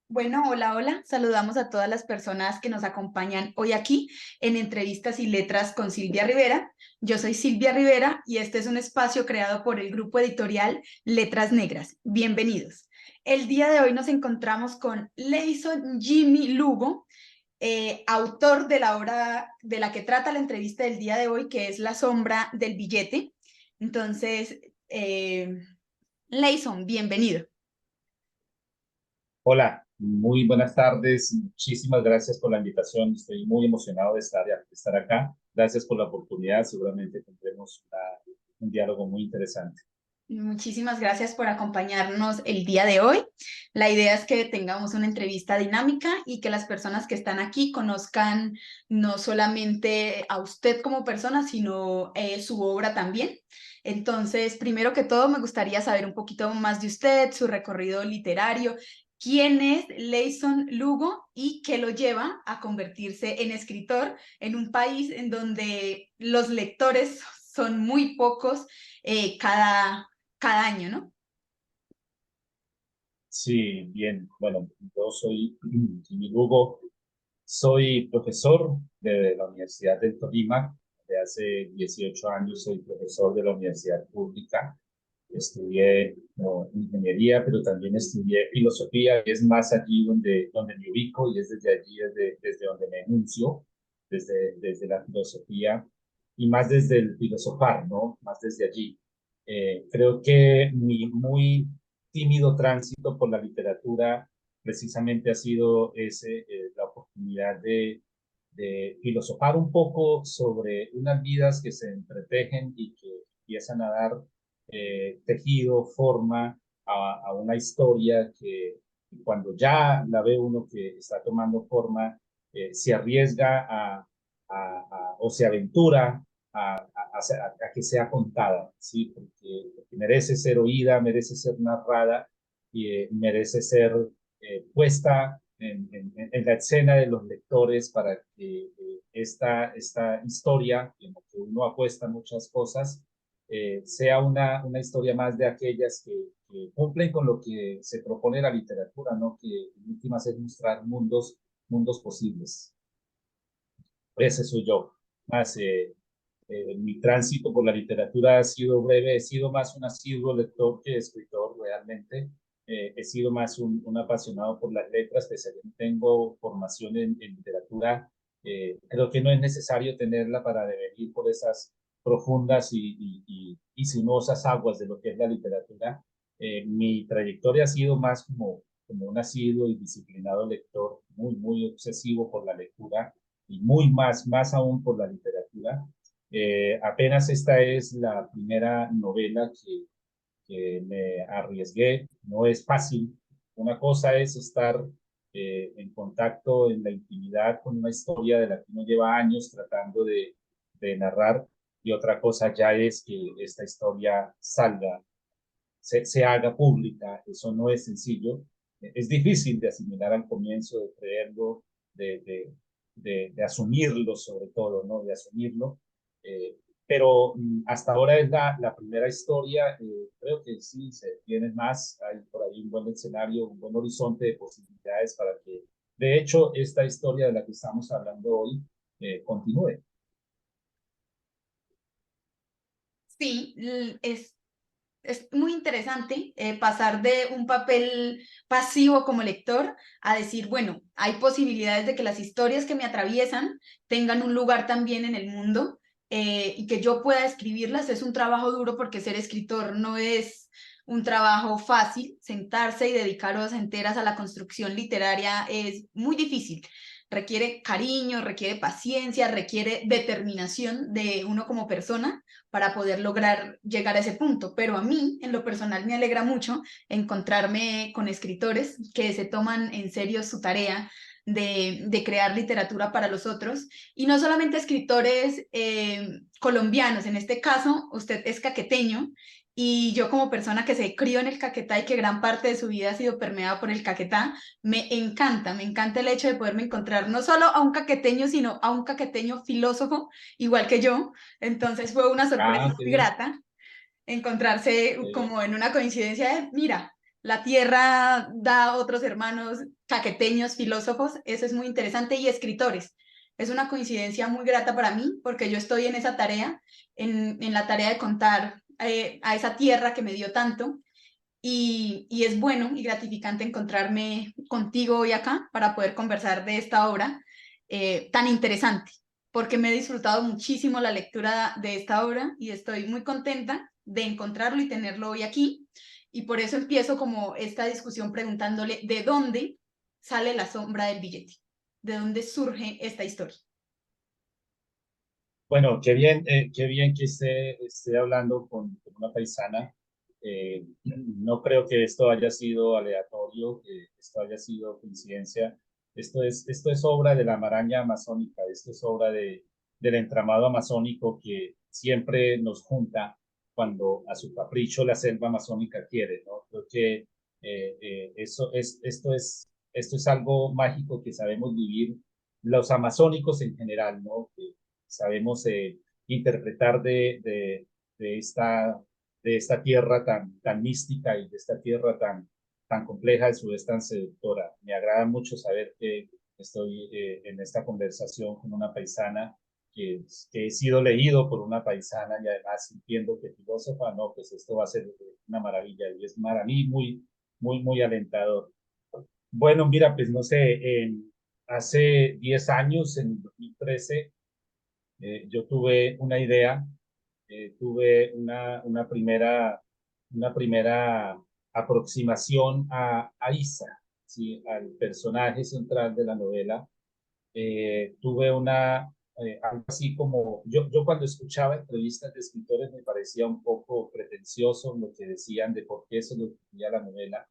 Bueno, hola, hola. Saludamos a todas las personas que nos acompañan hoy aquí en Entrevistas y Letras con Silvia Rivera. Yo soy Silvia Rivera y este es un espacio creado por el grupo editorial Letras Negras. Bienvenidos. El día de hoy nos encontramos con Leison Jimmy Lugo, autor de la obra de la que trata la entrevista del día de hoy, que es La sombra del billete. Entonces, Leison, bienvenido. Hola, muy buenas tardes. Muchísimas gracias por la invitación. Estoy muy emocionado de estar acá. Gracias por la oportunidad. Seguramente tendremos un diálogo muy interesante. Muchísimas gracias por acompañarnos el día de hoy. La idea es que tengamos una entrevista dinámica y que las personas que están aquí conozcan no solamente a usted como persona, sino su obra también. Entonces, primero que todo, me gustaría saber un poquito más de usted, su recorrido literario. ¿Quién es Leison Lugo y qué lo lleva a convertirse en escritor en un país en donde los lectores son muy pocos cada año, ¿no? Sí, bien. Bueno, yo soy Jimmy Lugo. Soy profesor de la Universidad del Tolima. De hace 18 años soy profesor de la Universidad Pública. Estudié ingeniería, pero también estudié filosofía. Es más allí donde me ubico y es desde allí, desde donde me enuncio, desde la filosofía y más desde el filosofar, ¿no? Más desde allí. Creo que mi muy tímido tránsito por la literatura precisamente ha sido la oportunidad de filosofar un poco sobre unas vidas que se entretejen y que empiezan a dar tejido, forma a una historia que cuando ya la ve uno que está tomando forma, se arriesga o se aventura a que sea contada, ¿sí? Porque merece ser oída, merece ser narrada y merece ser puesta en la escena de los lectores para que esta historia, en la que uno apuesta muchas cosas, sea una historia más de aquellas que cumplen con lo que se propone la literatura, ¿no? Que en últimas es mostrar mundos posibles. Ese soy yo. Más mi tránsito por la literatura ha sido breve, he sido más un asiduo lector que escritor realmente. He sido más un apasionado por las letras, pese a que no tengo formación en literatura. Creo que no es necesario tenerla para devenir por esas profundas y sinuosas aguas de lo que es la literatura. Mi trayectoria ha sido más como un asiduo y disciplinado lector, muy obsesivo por la lectura y más aún por la literatura. Apenas esta es la primera novela que me arriesgué. No es fácil. Una cosa es estar en contacto, en la intimidad con una historia de la que uno lleva años tratando de narrar, y otra cosa ya es que esta historia salga, se haga pública. Eso no es sencillo. Es difícil de asimilar al comienzo, de creerlo, de, de, de asumirlo sobre todo, ¿no? De asumirlo. Eh, pero hasta ahora es la primera historia. Creo que sí, se tiene más. Hay por ahí un buen escenario, un buen horizonte de posibilidades para que, de hecho, esta historia de la que estamos hablando hoy continúe. Sí, es muy interesante pasar de un papel pasivo como lector a decir, bueno, hay posibilidades de que las historias que me atraviesan tengan un lugar también en el mundo y que yo pueda escribirlas. Es un trabajo duro porque ser escritor no es un trabajo fácil. Sentarse y dedicar horas enteras a la construcción literaria es muy difícil. Requiere cariño, requiere paciencia, requiere determinación de uno como persona para poder lograr llegar a ese punto. Pero a mí, en lo personal, me alegra mucho encontrarme con escritores que se toman en serio su tarea de crear literatura para los otros. Y no solamente escritores colombianos, en este caso, usted es caqueteño. Y yo como persona que se crió en el Caquetá y que gran parte de su vida ha sido permeada por el Caquetá, me encanta el hecho de poderme encontrar no solo a un caqueteño, sino a un caqueteño filósofo, igual que yo. Entonces fue una sorpresa Ah, qué muy bien. grata encontrarse Qué bien. como en una coincidencia de, mira, la tierra da a otros hermanos caqueteños, filósofos, eso es muy interesante, y escritores. Es una coincidencia muy grata para mí porque yo estoy en esa tarea, en la tarea de contar a esa tierra que me dio tanto, y es bueno y gratificante encontrarme contigo hoy acá para poder conversar de esta obra tan interesante, porque me he disfrutado muchísimo la lectura de esta obra y estoy muy contenta de encontrarlo y tenerlo hoy aquí. Y por eso empiezo como esta discusión preguntándole de dónde sale la sombra del billete, de dónde surge esta historia. Bueno, qué bien que esté hablando con una paisana. No creo que esto haya sido aleatorio, que esto haya sido coincidencia. Esto es obra de la maraña amazónica, esto es obra del entramado amazónico que siempre nos junta cuando a su capricho la selva amazónica quiere, ¿no? Creo que esto es algo mágico que sabemos vivir los amazónicos en general, ¿no? Sabemos interpretar de esta, de esta tierra tan mística y de esta tierra tan compleja, a su vez tan seductora. Me agrada mucho saber que estoy en esta conversación con una paisana, que he sido leído por una paisana y además entiendo que filósofa, no, pues esto va a ser una maravilla y es para mí muy alentador. Bueno, mira, pues no sé, hace 10 años, en el 2013, yo tuve una idea, tuve una primera aproximación a Isa, ¿sí? Al personaje central de la novela. Tuve algo así como, yo cuando escuchaba entrevistas de escritores me parecía un poco pretencioso lo que decían de por qué se lo escribía la novela.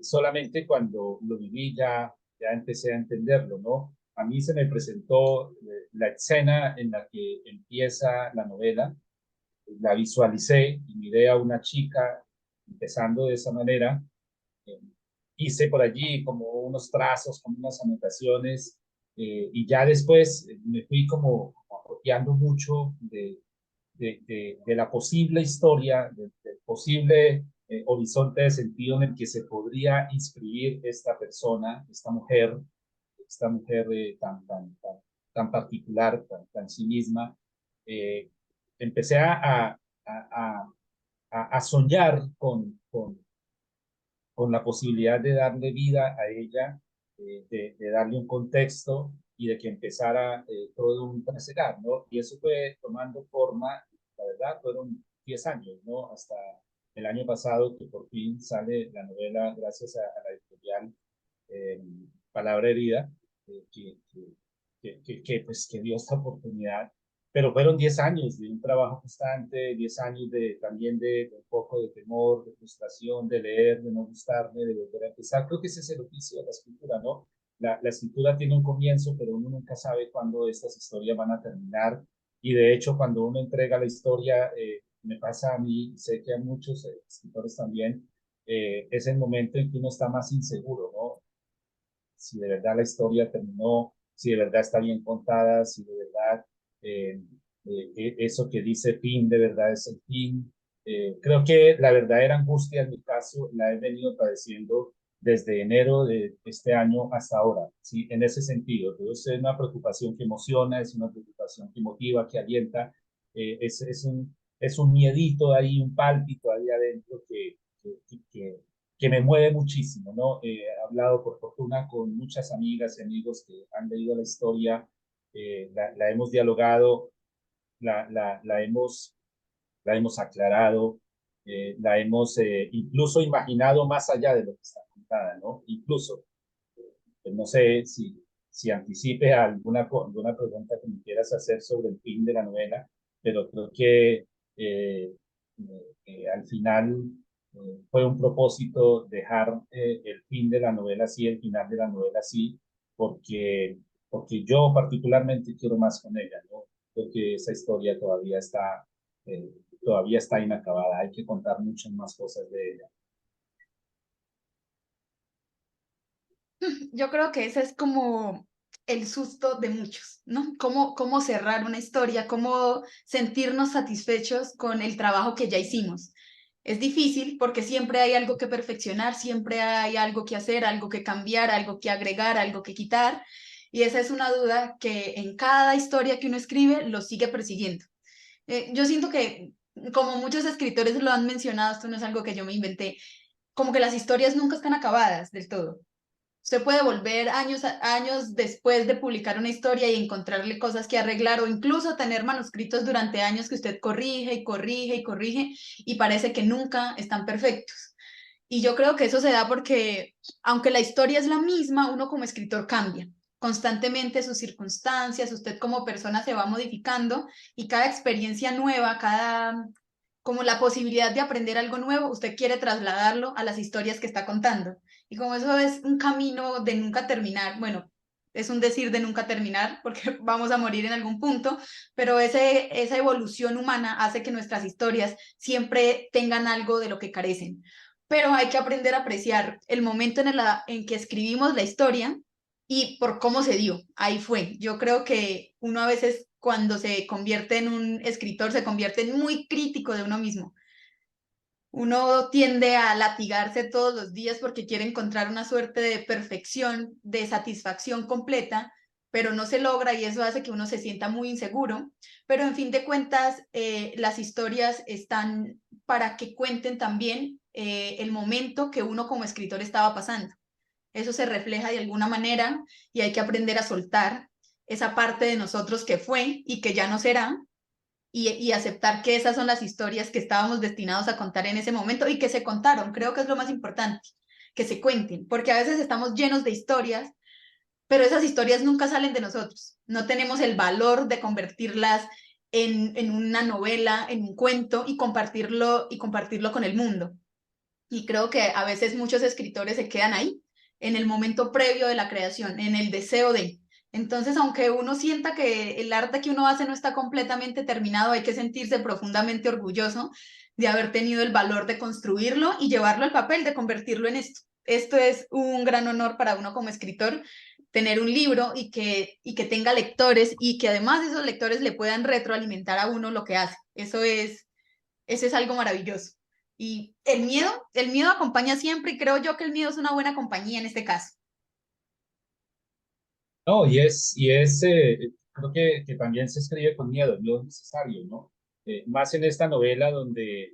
Solamente cuando lo viví ya empecé a entenderlo, ¿no? A mí se me presentó la escena en la que empieza la novela, la visualicé y miré a una chica empezando de esa manera. eh, Hice por allí como unos trazos, como unas anotaciones, y ya después me fui como apropiando mucho de la posible historia, del posible horizonte de sentido en el que se podría inscribir esta persona, esta mujer tan particular, tan sí misma. Eh, Empecé a soñar con la posibilidad de darle vida a ella, de darle un contexto y de que empezara todo un trasegar, ¿no? Y eso fue tomando forma, la verdad, fueron 10 años, ¿no? Hasta el año pasado que por fin sale la novela gracias a la editorial eh, Palabra Herida, pues, que dio esta oportunidad. Pero fueron 10 años de un trabajo constante, 10 años también de un poco de temor, de frustración, de leer, de no gustarme, de volver a empezar. Creo que ese es el oficio de la escritura, ¿no? La escritura tiene un comienzo, pero uno nunca sabe cuándo estas historias van a terminar. Y de hecho, cuando uno entrega la historia, me pasa a mí, sé que a muchos escritores también, es el momento en que uno está más inseguro, ¿no? Si de verdad la historia terminó, si de verdad está bien contada, si de verdad eh, eso que dice fin de verdad es el fin. Creo que la verdadera angustia en mi caso la he venido padeciendo desde enero de este año hasta ahora, ¿sí? En ese sentido. Entonces es una preocupación que emociona, es una preocupación que motiva, que alienta, es un miedito ahí, un pálpito ahí adentro que me mueve muchísimo, ¿no? He hablado por fortuna con muchas amigas y amigos que han leído la historia, la hemos dialogado, la la hemos aclarado, la hemos incluso imaginado más allá de lo que está contada, ¿no? Incluso, pues no sé si anticipe alguna pregunta que me quieras hacer sobre el fin de la novela, pero creo que al final fue un propósito dejar el fin de la novela así, el final de la novela así, porque, porque yo particularmente quiero más con ella, ¿no? Creo que esa historia eh, todavía está inacabada, hay que contar muchas más cosas de ella. Yo creo que ese es como el susto de muchos, ¿no? Cómo cerrar una historia, cómo sentirnos satisfechos con el trabajo que ya hicimos. Es difícil porque siempre hay algo que perfeccionar, siempre hay algo que hacer, algo que cambiar, algo que agregar, algo que quitar. Y esa es una duda que en cada historia que uno escribe lo sigue persiguiendo. Yo siento que, como muchos escritores lo han mencionado, esto no es algo que yo me inventé, como que las historias nunca están acabadas del todo. Usted puede volver años después de publicar una historia y encontrarle cosas que arreglar o incluso tener manuscritos durante años que usted corrige y corrige y corrige y parece que nunca están perfectos. Y yo creo que eso se da porque, aunque la historia es la misma, uno como escritor cambia constantemente sus circunstancias, usted como persona se va modificando y cada experiencia nueva, cada como la posibilidad de aprender algo nuevo, usted quiere trasladarlo a las historias que está contando. Y como eso es un camino de nunca terminar, bueno, es un decir de nunca terminar porque vamos a morir en algún punto, pero esa evolución humana hace que nuestras historias siempre tengan algo de lo que carecen. Pero hay que aprender a apreciar el momento en que escribimos la historia y por cómo se dio. Ahí fue. Yo creo que uno a veces cuando se convierte en un escritor se convierte en muy crítico de uno mismo. Uno tiende a latigarse todos los días porque quiere encontrar una suerte de perfección, de satisfacción completa, pero no se logra y eso hace que uno se sienta muy inseguro. Pero en fin de cuentas, las historias están para que cuenten también el momento que uno como escritor estaba pasando. Eso se refleja de alguna manera y hay que aprender a soltar esa parte de nosotros que fue y que ya no será y aceptar que esas son las historias que estábamos destinados a contar en ese momento y que se contaron. Creo que es lo más importante, que se cuenten, porque a veces estamos llenos de historias, pero esas historias nunca salen de nosotros. No tenemos el valor de convertirlas en una novela, en un cuento y compartirlo con el mundo. Y creo que a veces muchos escritores se quedan ahí, en el momento previo de la creación, en el deseo de. Entonces, aunque uno sienta que el arte que uno hace no está completamente terminado, hay que sentirse profundamente orgulloso de haber tenido el valor de construirlo y llevarlo al papel, de convertirlo en esto. Esto es un gran honor para uno como escritor, tener un libro y que tenga lectores y que además esos lectores le puedan retroalimentar a uno lo que hace. Eso es algo maravilloso. Y el miedo acompaña siempre y creo yo que el miedo es una buena compañía en este caso. No, creo que también se escribe con miedo, el miedo es necesario, ¿no? Más en esta novela donde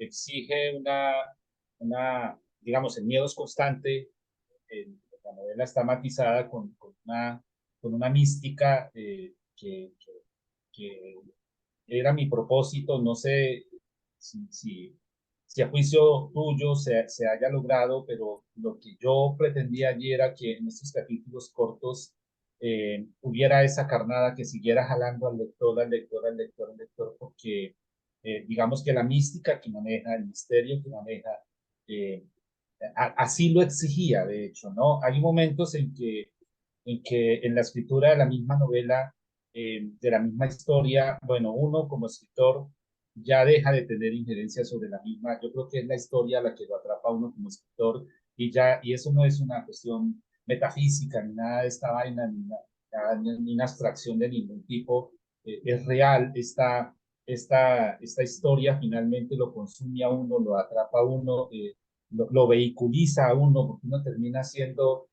exige digamos, el miedo es constante. La novela está matizada con una mística que era mi propósito. No sé si, si, si a juicio tuyo se haya logrado, pero lo que yo pretendía allí era que en estos capítulos cortos hubiera esa carnada que siguiera jalando al lector, al lector, al lector, al lector, porque digamos que la mística que maneja, el misterio que maneja, eh, así lo exigía, de hecho, ¿no? Hay momentos en que en la escritura de la misma novela, de la misma historia, bueno, uno como escritor ya deja de tener injerencia sobre la misma. Yo creo que es la historia la que lo atrapa a uno como escritor y eso no es una cuestión metafísica ni nada de esta vaina, ni una abstracción de ningún tipo. Es real, esta historia finalmente lo consume a uno, lo atrapa a uno, lo vehiculiza a uno, porque uno termina siendo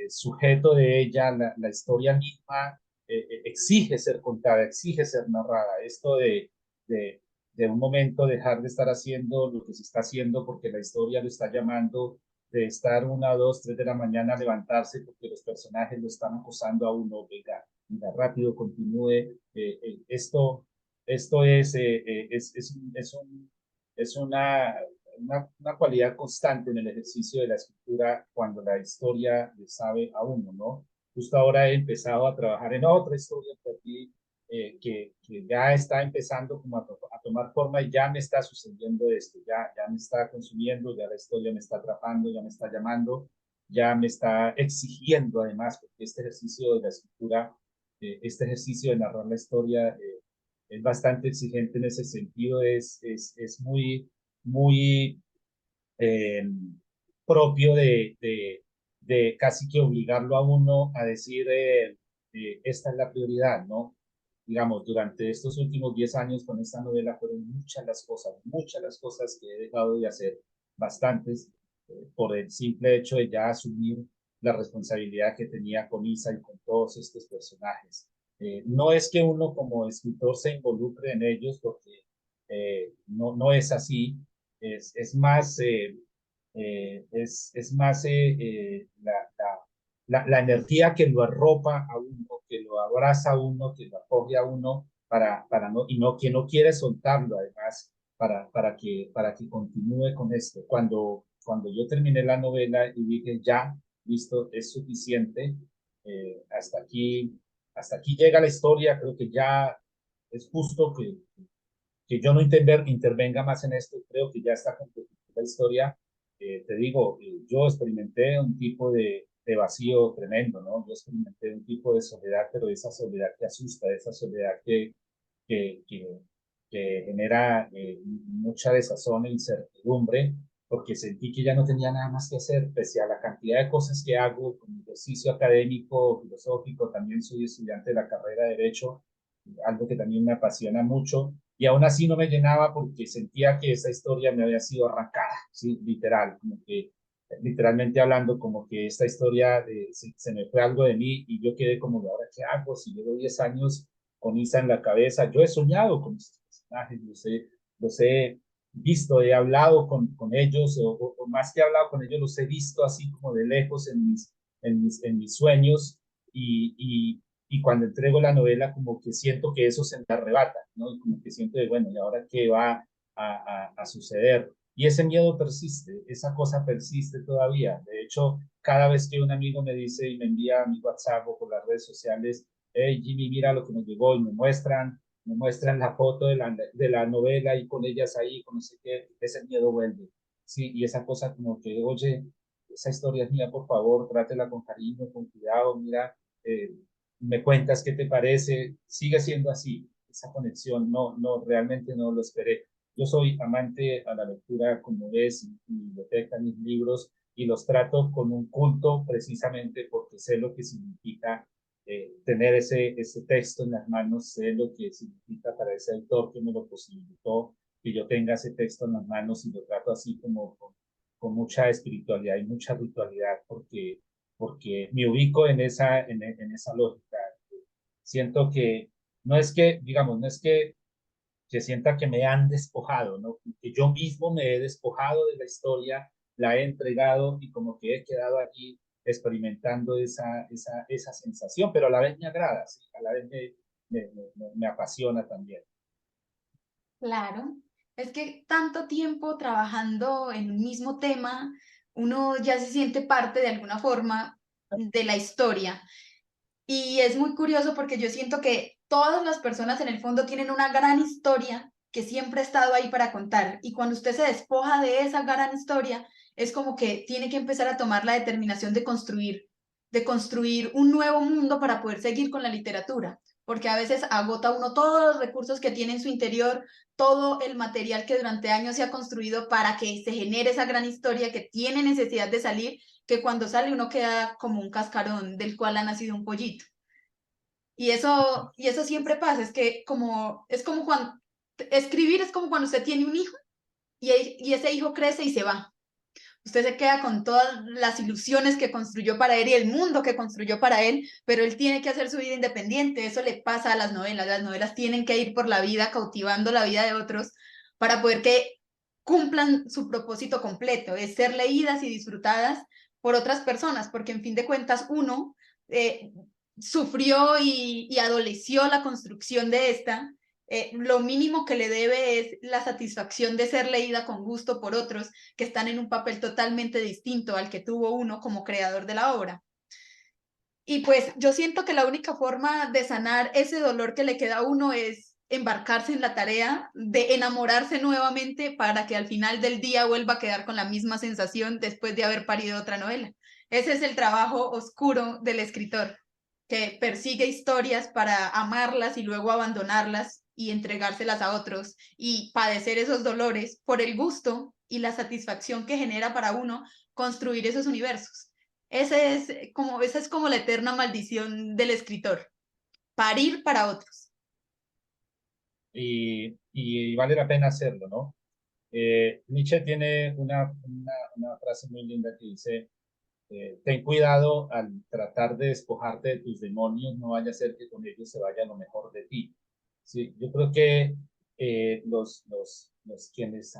sujeto de ella. La historia misma exige ser contada, exige ser narrada. Esto de, de un momento dejar de estar haciendo lo que se está haciendo porque la historia lo está llamando, de estar 1, 2, 3 de la mañana, levantarse porque los personajes lo están acosando a uno, venga rápido, continúe. Esto es una cualidad constante en el ejercicio de la escritura cuando la historia le sabe a uno, ¿no? Justo ahora he empezado a trabajar en otra historia por aquí, que ya está empezando como a tomar forma y ya me está sucediendo esto, ya me está consumiendo, ya la historia me está atrapando, ya me está llamando, ya me está exigiendo además, porque este ejercicio de la escritura, este ejercicio de narrar la historia, es bastante exigente en ese sentido, es muy eh, propio de casi que obligarlo a uno a decir, esta es la prioridad, ¿no? digamos, durante estos últimos 10 años con esta novela fueron muchas las cosas que he dejado de hacer, bastantes, por el simple hecho de ya asumir la responsabilidad que tenía con Isa y con todos estos personajes. No es que uno como escritor se involucre en ellos, porque no es así, es más, es más la energía que lo arropa a uno, que lo abraza a uno, que lo apoya a uno, para no, y no, que no quiere soltarlo además, para que continúe con esto. Cuando yo terminé la novela y dije, ya, listo, es suficiente, eh, hasta aquí, hasta aquí llega la historia, creo que ya es justo que yo no intervenga más en esto, creo que ya está concluida la historia. Te digo, yo experimenté un tipo de vacío tremendo, ¿no? Yo experimenté un tipo de soledad, pero esa soledad que asusta, esa soledad que, que, que genera mucha desazón e incertidumbre, porque sentí que ya no tenía nada más que hacer, pese a la cantidad de cosas que hago, como ejercicio académico, filosófico, también soy estudiante de la carrera de Derecho, algo que también me apasiona mucho, y aún así no me llenaba porque sentía que esa historia me había sido arrancada, ¿sí? Literal, como que, literalmente hablando, como que esta historia se me fue algo de mí y yo quedé como, ¿ahora qué hago? Si llevo 10 años con Isa en la cabeza, yo he soñado con estos personajes, los he visto, he hablado con ellos, o más que hablado con ellos, los he visto así como de lejos en mis sueños, y cuando entrego la novela como que siento que eso se me arrebata, ¿no? Como que siento de, bueno, ¿y ahora qué va a suceder? Y ese miedo persiste, esa cosa persiste todavía. De hecho, cada vez que un amigo me dice y me envía a mi WhatsApp o por las redes sociales, hey Jimmy, mira lo que me llegó, y me muestran la foto de la novela y con ellas ahí, con no sé qué, ese miedo vuelve. Sí, y esa cosa como que, oye, esa historia es mía, por favor, trátela con cariño, con cuidado, mira, eh, me cuentas qué te parece, sigue siendo así, esa conexión, realmente no lo esperé. Yo soy amante a la lectura, como ves, mi biblioteca, mis libros, y los trato con un culto precisamente porque sé lo que significa tener ese texto en las manos, sé lo que significa para ese autor que me lo posibilitó, que yo tenga ese texto en las manos, y lo trato así como con mucha espiritualidad y mucha ritualidad, porque me ubico en esa lógica. Siento que no es que, digamos, no es que sienta que me han despojado, ¿no? Que yo mismo me he despojado de la historia, la he entregado y como que he quedado aquí experimentando esa sensación, pero a la vez me agrada, ¿sí? A la vez me apasiona también. Claro, es que tanto tiempo trabajando en un mismo tema, uno ya se siente parte de alguna forma de la historia. Y es muy curioso porque yo siento que todas las personas en el fondo tienen una gran historia que siempre ha estado ahí para contar. Y cuando usted se despoja de esa gran historia, es como que tiene que empezar a tomar la determinación de construir un nuevo mundo para poder seguir con la literatura. Porque a veces agota uno todos los recursos que tiene en su interior, todo el material que durante años se ha construido para que se genere esa gran historia que tiene necesidad de salir, que cuando sale uno queda como un cascarón del cual ha nacido un pollito. Y eso siempre pasa, es como cuando, escribir es como cuando usted tiene un hijo y ese hijo crece y se va. Usted se queda con todas las ilusiones que construyó para él y el mundo que construyó para él, pero él tiene que hacer su vida independiente. Eso le pasa a las novelas. Las novelas tienen que ir por la vida cautivando la vida de otros para poder que cumplan su propósito completo, es ser leídas y disfrutadas por otras personas, porque en fin de cuentas uno eh, sufrió y adoleció la construcción de esta. Lo mínimo que le debe es la satisfacción de ser leída con gusto por otros que están en un papel totalmente distinto al que tuvo uno como creador de la obra. Y pues yo siento que la única forma de sanar ese dolor que le queda a uno es embarcarse en la tarea de enamorarse nuevamente para que al final del día vuelva a quedar con la misma sensación después de haber parido otra novela. Ese es el trabajo oscuro del escritor, que persigue historias para amarlas y luego abandonarlas y entregárselas a otros y padecer esos dolores por el gusto y la satisfacción que genera para uno construir esos universos. Esa es como la eterna maldición del escritor, parir para otros. y vale la pena hacerlo, ¿no? Nietzsche tiene una frase muy linda que dice, ten cuidado al tratar de despojarte de tus demonios, no vaya a ser que con ellos se vaya lo mejor de ti. Sí, yo creo que los quienes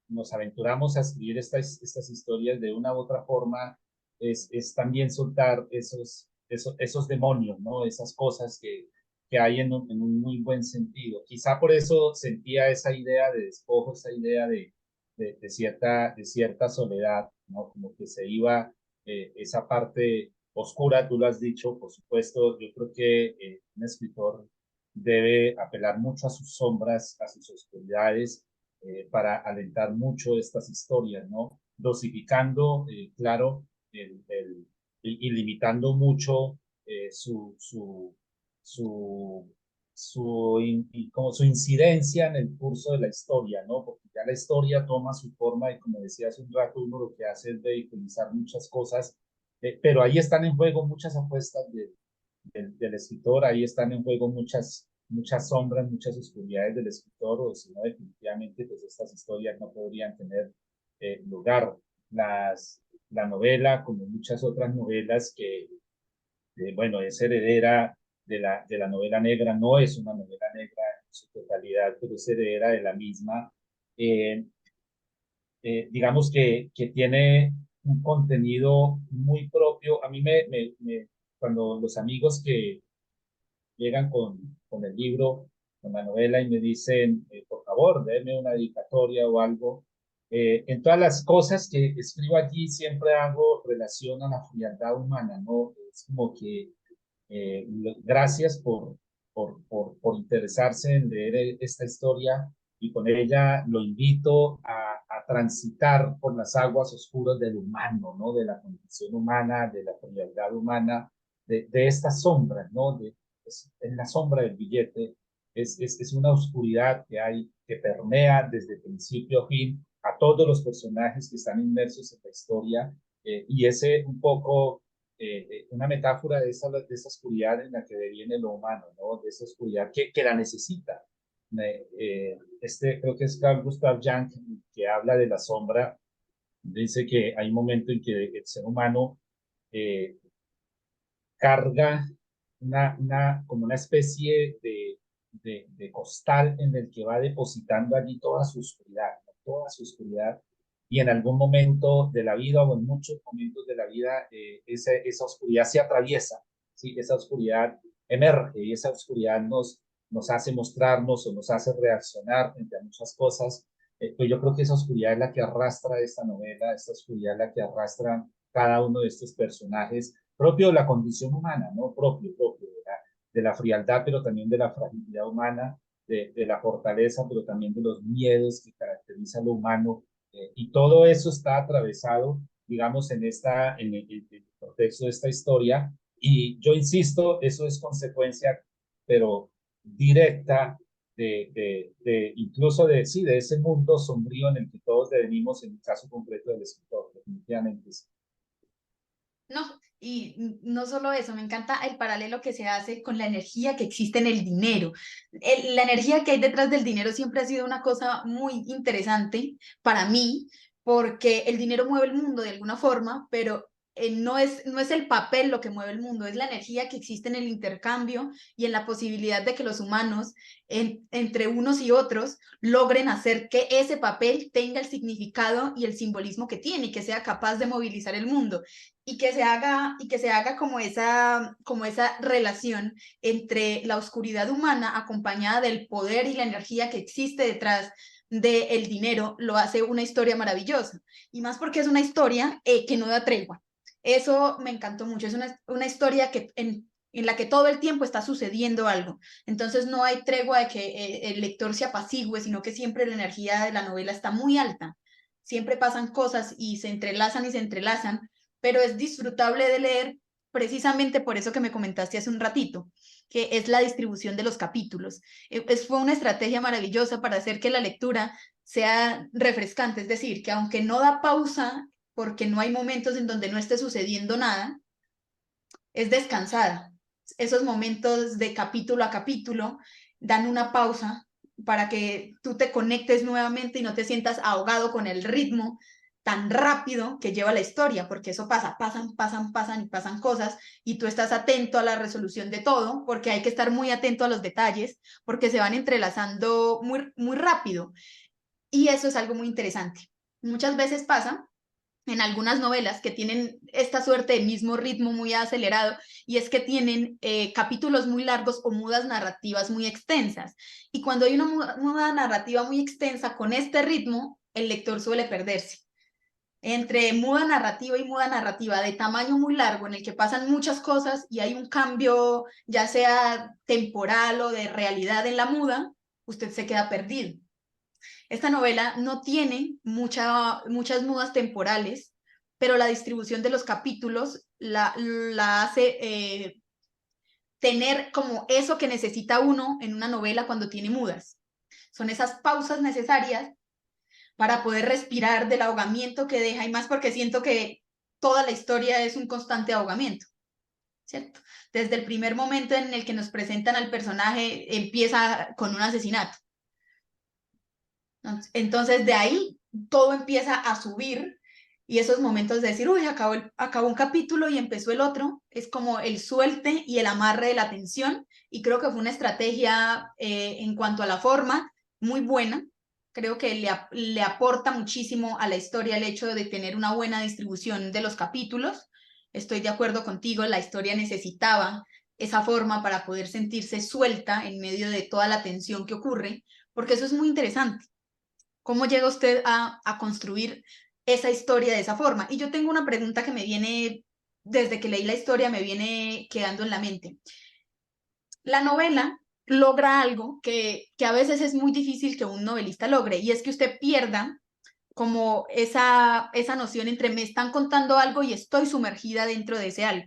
nos aventuramos a escribir estas historias de una u otra forma es también soltar esos demonios, ¿no? Esas cosas que hay en un muy buen sentido. Quizá por eso sentía esa idea de despojo, esa idea de cierta soledad, ¿no? Como que se iba esa parte oscura, tú lo has dicho, por supuesto, yo creo que un escritor debe apelar mucho a sus sombras, a sus oscuridades, para alentar mucho estas historias, ¿no? Dosificando, claro, y limitando mucho su, como su incidencia en el curso de la historia, ¿no? Porque ya la historia toma su forma y como decía hace un rato, uno lo que hace es vehiculizar muchas cosas, pero ahí están en juego muchas apuestas del escritor, ahí están en juego muchas sombras, muchas oscuridades del escritor, o si no, definitivamente, pues estas historias no podrían tener lugar. La novela, como muchas otras novelas bueno, es heredera de la novela negra, no es una novela negra en su totalidad, pero es heredera de la misma. Eh, digamos que tiene un contenido muy propio. A mí cuando los amigos que llegan con el libro, con la novela y me dicen, por favor, déme una dedicatoria o algo, en todas las cosas que escribo aquí siempre hago relación a la frialdad humana, ¿no? Es como que gracias por interesarse en leer esta historia y con ella lo invito a transitar por las aguas oscuras del humano, ¿no? De la condición humana, de la frialdad humana, de estas sombras, ¿no? En la sombra del billete es una oscuridad que hay, que permea desde principio a fin a todos los personajes que están inmersos en la historia, y ese un poco una metáfora de esa oscuridad en la que deviene lo humano, ¿no? De esa oscuridad que la necesita. Creo que es Carl Gustav Jung que habla de la sombra, dice que hay un momento en que el ser humano eh, carga como una especie de costal en el que va depositando allí toda su oscuridad, ¿no? Toda su oscuridad, y en algún momento de la vida o en muchos momentos de la vida, esa oscuridad se atraviesa, ¿sí? Esa oscuridad emerge y esa oscuridad nos hace mostrarnos o nos hace reaccionar frente a muchas cosas. Pues yo creo que esa oscuridad es la que arrastra esta novela, esta oscuridad es la que arrastra cada uno de estos personajes, propio de la condición humana, ¿no? Propio de la frialdad, pero también de la fragilidad humana, de la fortaleza, pero también de los miedos que caracterizan lo humano. Y todo eso está atravesado, digamos, en el contexto de esta historia. Y yo insisto, eso es consecuencia, pero directa incluso sí, de ese mundo sombrío en el que todos devenimos, en el caso concreto del escritor, definitivamente. Sí. No, y no solo eso, me encanta el paralelo que se hace con la energía que existe en el dinero. La energía que hay detrás del dinero siempre ha sido una cosa muy interesante para mí, porque el dinero mueve el mundo de alguna forma, pero no es el papel lo que mueve el mundo, es la energía que existe en el intercambio y en la posibilidad de que los humanos, entre unos y otros, logren hacer que ese papel tenga el significado y el simbolismo que tiene y que sea capaz de movilizar el mundo y que se haga como esa relación entre la oscuridad humana acompañada del poder y la energía que existe detrás del dinero, lo hace una historia maravillosa. Y más porque es una historia que no da tregua. Eso me encantó mucho. Es una historia en la que todo el tiempo está sucediendo algo. Entonces no hay tregua de que el lector se apacigüe, sino que siempre la energía de la novela está muy alta. Siempre pasan cosas y se entrelazan, pero es disfrutable de leer precisamente por eso que me comentaste hace un ratito, que es la distribución de los capítulos. Fue una estrategia maravillosa para hacer que la lectura sea refrescante, es decir, que aunque no da pausa, porque no hay momentos en donde no esté sucediendo nada, es descansada. Esos momentos de capítulo a capítulo dan una pausa para que tú te conectes nuevamente y no te sientas ahogado con el ritmo tan rápido que lleva la historia, porque eso pasa, pasan y pasan cosas y tú estás atento a la resolución de todo, porque hay que estar muy atento a los detalles, porque se van entrelazando muy rápido y eso es algo muy interesante. Muchas veces pasa en algunas novelas que tienen esta suerte de mismo ritmo muy acelerado y es que tienen capítulos muy largos o mudas narrativas muy extensas. Y cuando hay una muda narrativa muy extensa con este ritmo, el lector suele perderse. Entre muda narrativa y muda narrativa de tamaño muy largo en el que pasan muchas cosas y hay un cambio ya sea temporal o de realidad en la muda, usted se queda perdido. Esta novela no tiene muchas mudas temporales, pero la distribución de los capítulos la hace tener como eso que necesita uno en una novela cuando tiene mudas. Son esas pausas necesarias para poder respirar del ahogamiento que deja y más porque siento que toda la historia es un constante ahogamiento, ¿cierto? Desde el primer momento en el que nos presentan al personaje empieza con un asesinato. Entonces de ahí todo empieza a subir y esos momentos de decir, uy, acabó un capítulo y empezó el otro, es como el suelte y el amarre de la tensión y creo que fue una estrategia en cuanto a la forma muy buena. Creo que le aporta muchísimo a la historia el hecho de tener una buena distribución de los capítulos. Estoy de acuerdo contigo, la historia necesitaba esa forma para poder sentirse suelta en medio de toda la tensión que ocurre, porque eso es muy interesante. ¿Cómo llega usted a construir esa historia de esa forma? Y yo tengo una pregunta que me viene, desde que leí la historia, me viene quedando en la mente. La novela logra algo que a veces es muy difícil que un novelista logre, y es que usted pierda como esa noción entre me están contando algo y estoy sumergida dentro de ese algo,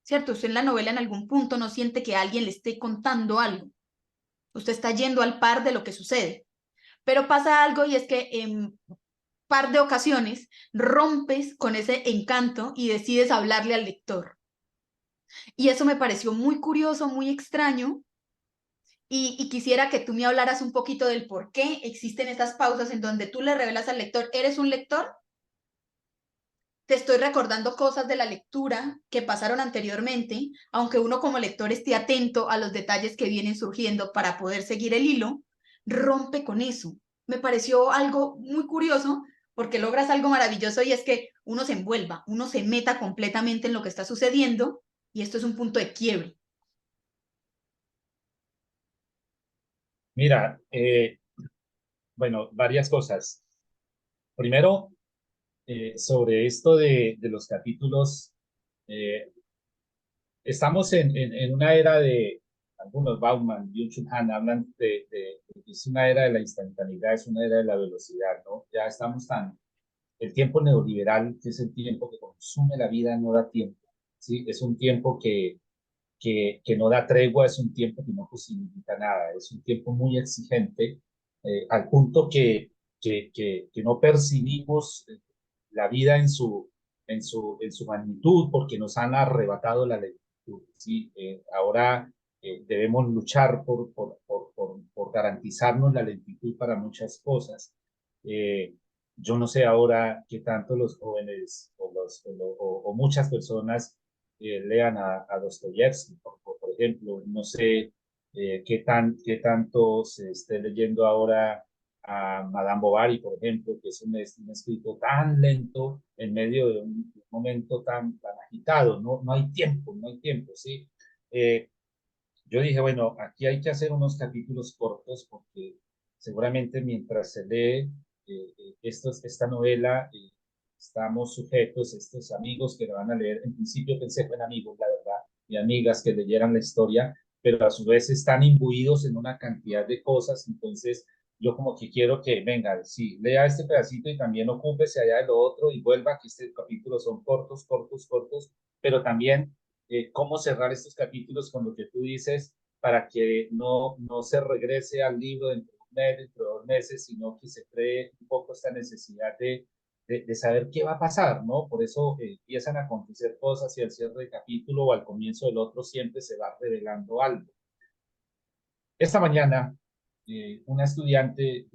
¿cierto? Usted en la novela en algún punto no siente que alguien le esté contando algo. Usted está yendo al par de lo que sucede. Pero pasa algo y es que en par de ocasiones rompes con ese encanto y decides hablarle al lector. Y eso me pareció muy curioso, muy extraño, y quisiera que tú me hablaras un poquito del por qué existen estas pausas en donde tú le revelas al lector, ¿eres un lector? Te estoy recordando cosas de la lectura que pasaron anteriormente, aunque uno como lector esté atento a los detalles que vienen surgiendo para poder seguir el hilo, rompe con eso. Me pareció algo muy curioso porque logras algo maravilloso y es que uno se envuelva, uno se meta completamente en lo que está sucediendo y esto es un punto de quiebre. Mira, bueno, varias cosas. Primero, sobre esto de los capítulos, eh, estamos en una era de, algunos Bauman, Byung-Chul Han hablan de que es una era de la instantaneidad, es una era de la velocidad, ¿no? Ya estamos tan, el tiempo neoliberal, que es el tiempo que consume la vida, no da tiempo, ¿sí? Es un tiempo que no da tregua, es un tiempo que no posibilita nada, es un tiempo muy exigente, al punto que no percibimos la vida en su magnitud porque nos han arrebatado la lentitud. ¿Sí? Ahora debemos luchar por garantizarnos la lentitud para muchas cosas. Yo no sé ahora qué tanto los jóvenes o muchas personas lean a Dostoyevsky, por ejemplo. No sé qué tanto se esté leyendo ahora a Madame Bovary, por ejemplo, que es un escrito tan lento en medio de un momento tan agitado. No, no hay tiempo, no hay tiempo, ¿sí? Eh, yo dije, bueno, aquí hay que hacer unos capítulos cortos porque seguramente mientras se lee esta novela, estamos sujetos, estos amigos que la van a leer, en principio pensé que eran amigos, la verdad, y amigas que leyeran la historia, pero a su vez están imbuidos en una cantidad de cosas, entonces yo como que quiero que, venga, sí, lea este pedacito y también ocúpese allá de lo otro y vuelva, que este capítulo son cortos, cortos, cortos, pero también cómo cerrar estos capítulos con lo que tú dices para que no se regrese al libro dentro de un mes, dentro de 2 meses, sino que se cree un poco esta necesidad de saber qué va a pasar, ¿no? Por eso empiezan a acontecer cosas y al cierre del capítulo o al comienzo del otro siempre se va revelando algo. Esta mañana una estudiante